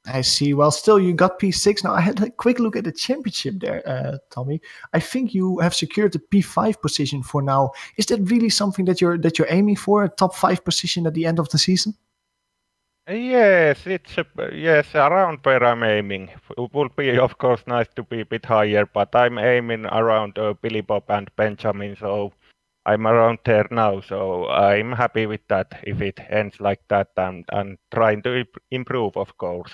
I see. Well, still, you got P6. Now, I had a quick look at the championship there, Tommy. I think you have secured the P5 position for now. Is that really something that you're aiming for, a top 5 position at the end of the season? Yes, yes, around where I'm aiming. It would be, of course, nice to be a bit higher, but I'm aiming around Billy Bob and Benjamin, so I'm around there now. So I'm happy with that if it ends like that, and trying to improve, of course.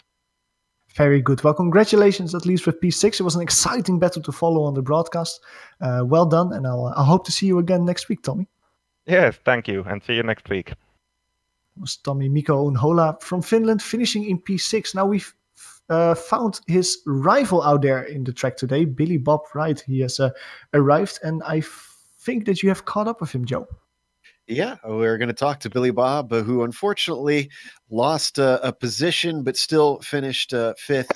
Very good. Well, congratulations, at least with P6. It was an exciting battle to follow on the broadcast. Well done, and I'll hope to see you again next week, Tommy. Yes, thank you, and see you next week. Was Tommy Mikko Unhola from Finland finishing in P6. Now we've found his rival out there in the track today, Billy Bob Wright. He has arrived, and I think that you have caught up with him, Joe. Yeah, we're going to talk to Billy Bob, who unfortunately lost a position, but still finished 5th.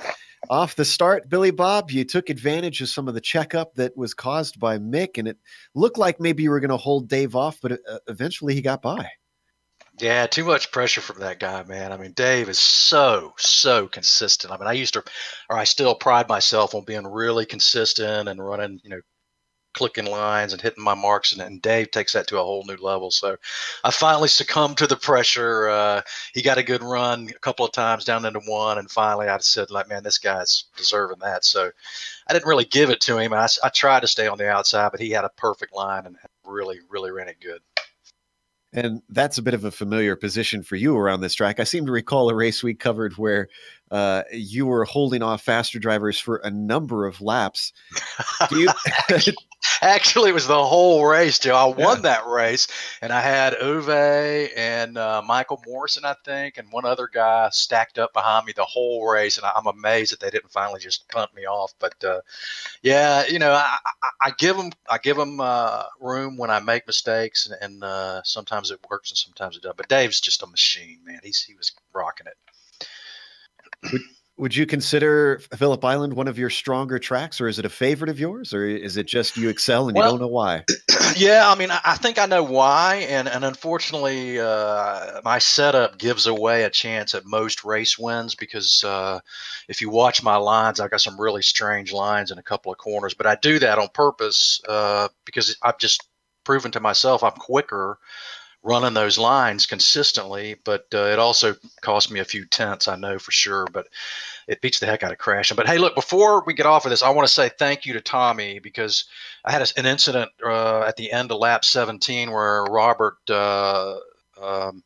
Off the start, Billy Bob, you took advantage of some of the checkup that was caused by Mick, and it looked like maybe you were going to hold Dave off, but eventually he got by. Yeah, too much pressure from that guy, man. I mean, Dave is so consistent. I mean, I still pride myself on being really consistent and running, clicking lines and hitting my marks, and Dave takes that to a whole new level. So I finally succumbed to the pressure. He got a good run a couple of times down into 1, and finally I said, like, man, this guy's deserving that. So I didn't really give it to him. I tried to stay on the outside, but he had a perfect line and really ran it good. And that's a bit of a familiar position for you around this track. I seem to recall a race we covered where you were holding off faster drivers for a number of laps. Actually, it was the whole race, Joe. I won that race, and I had Uwe and Michael Morrison, I think, and one other guy stacked up behind me the whole race, and I'm amazed that they didn't finally just punt me off. But yeah, I give them room when I make mistakes, and sometimes it works and sometimes it doesn't. But Dave's just a machine, man. He was rocking it. Would you consider Phillip Island one of your stronger tracks, or is it a favorite of yours, or is it just you excel and you don't know why? Yeah, I mean, I think I know why, and unfortunately, my setup gives away a chance at most race wins because if you watch my lines, I've got some really strange lines in a couple of corners, but I do that on purpose because I'm just proven to myself I'm quicker running those lines consistently, but it also cost me a few tenths, I know for sure, but it beats the heck out of crashing. But hey, look, before we get off of this, I want to say thank you to Tommy, because I had an incident at the end of lap 17 where Robert and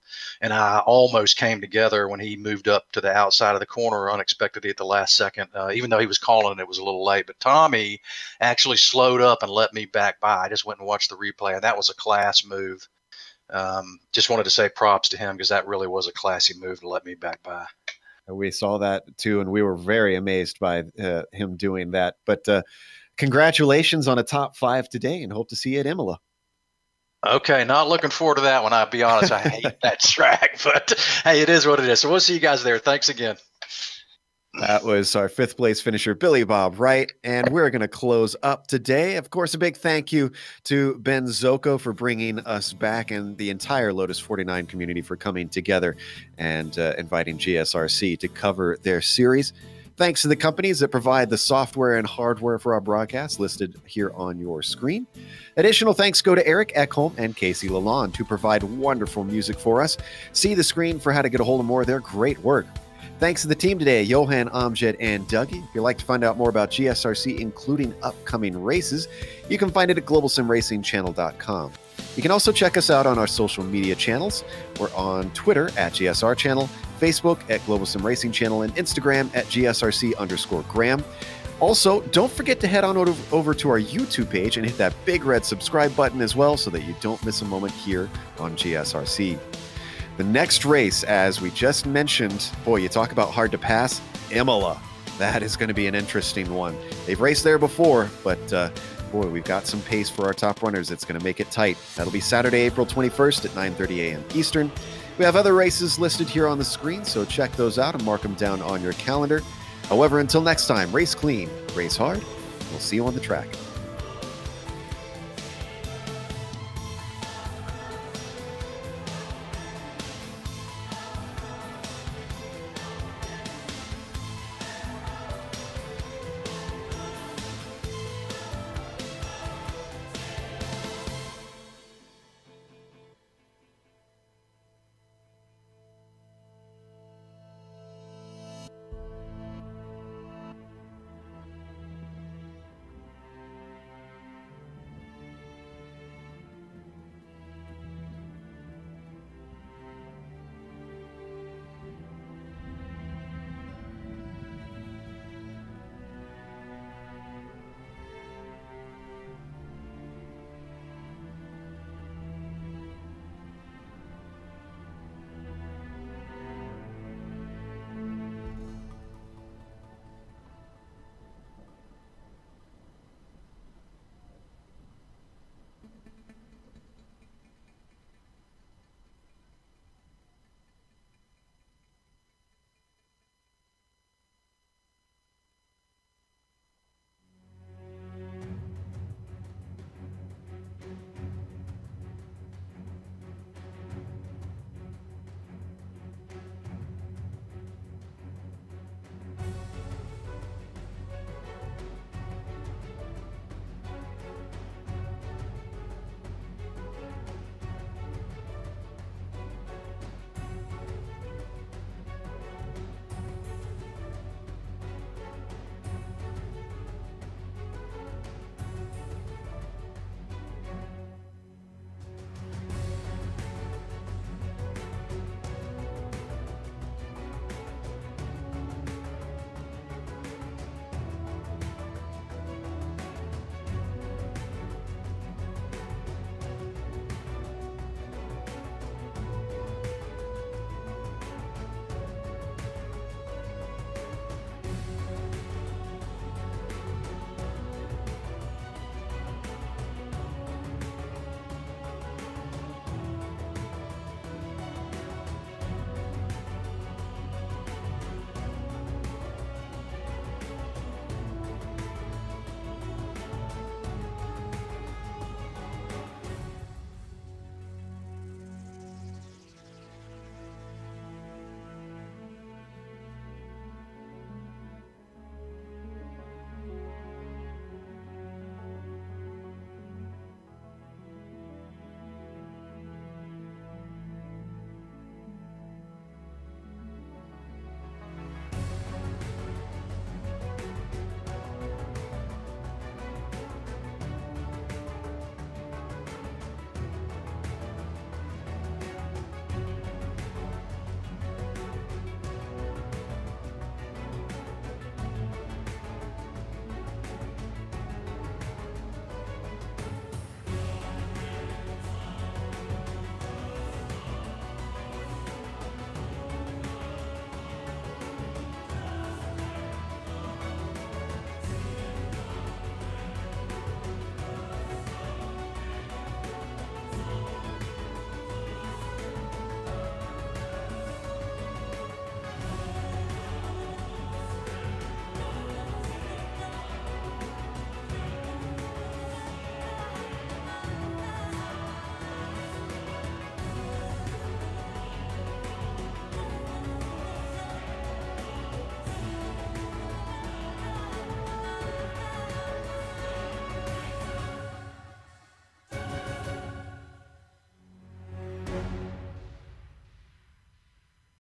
I almost came together when he moved up to the outside of the corner unexpectedly at the last second, even though he was calling it was a little late. But Tommy actually slowed up and let me back by. I just went and watched the replay, and that was a class move. Just wanted to say props to him, because that really was a classy move to let me back by. We saw that too, and we were very amazed by him doing that. But congratulations on a top 5 today, and hope to see you at Imola. Okay, not looking forward to that one. I'll be honest, I hate that track, but hey, it is what it is. So we'll see you guys there. Thanks again. That was our 5th place finisher, Billy Bob Wright, and we're going to close up today. Of course, a big thank you to Ben Zocco for bringing us back, and the entire Lotus 49 community for coming together and inviting GSRC to cover their series. Thanks to the companies that provide the software and hardware for our broadcast listed here on your screen. Additional thanks go to Eric Ekholm and Casey Lalonde to provide wonderful music for us. See the screen for how to get a hold of more of their great work. Thanks to the team today, Johan, Amjad, and Dougie. If you'd like to find out more about GSRC, including upcoming races, you can find it at globalsimracingchannel.com. You can also check us out on our social media channels. We're on Twitter at GSR Channel, Facebook at Global Sim Racing Channel, and Instagram at GSRC_Graham. Also, don't forget to head on over to our YouTube page and hit that big red subscribe button as well, so that you don't miss a moment here on GSRC. The next race, as we just mentioned, boy, you talk about hard to pass, Imola. That is going to be an interesting one. They've raced there before, but boy, we've got some pace for our top runners. It's going to make it tight. That'll be Saturday, April 21st at 9:30 a.m. Eastern. We have other races listed here on the screen, so check those out and mark them down on your calendar. However, until next time, race clean, race hard. We'll see you on the track.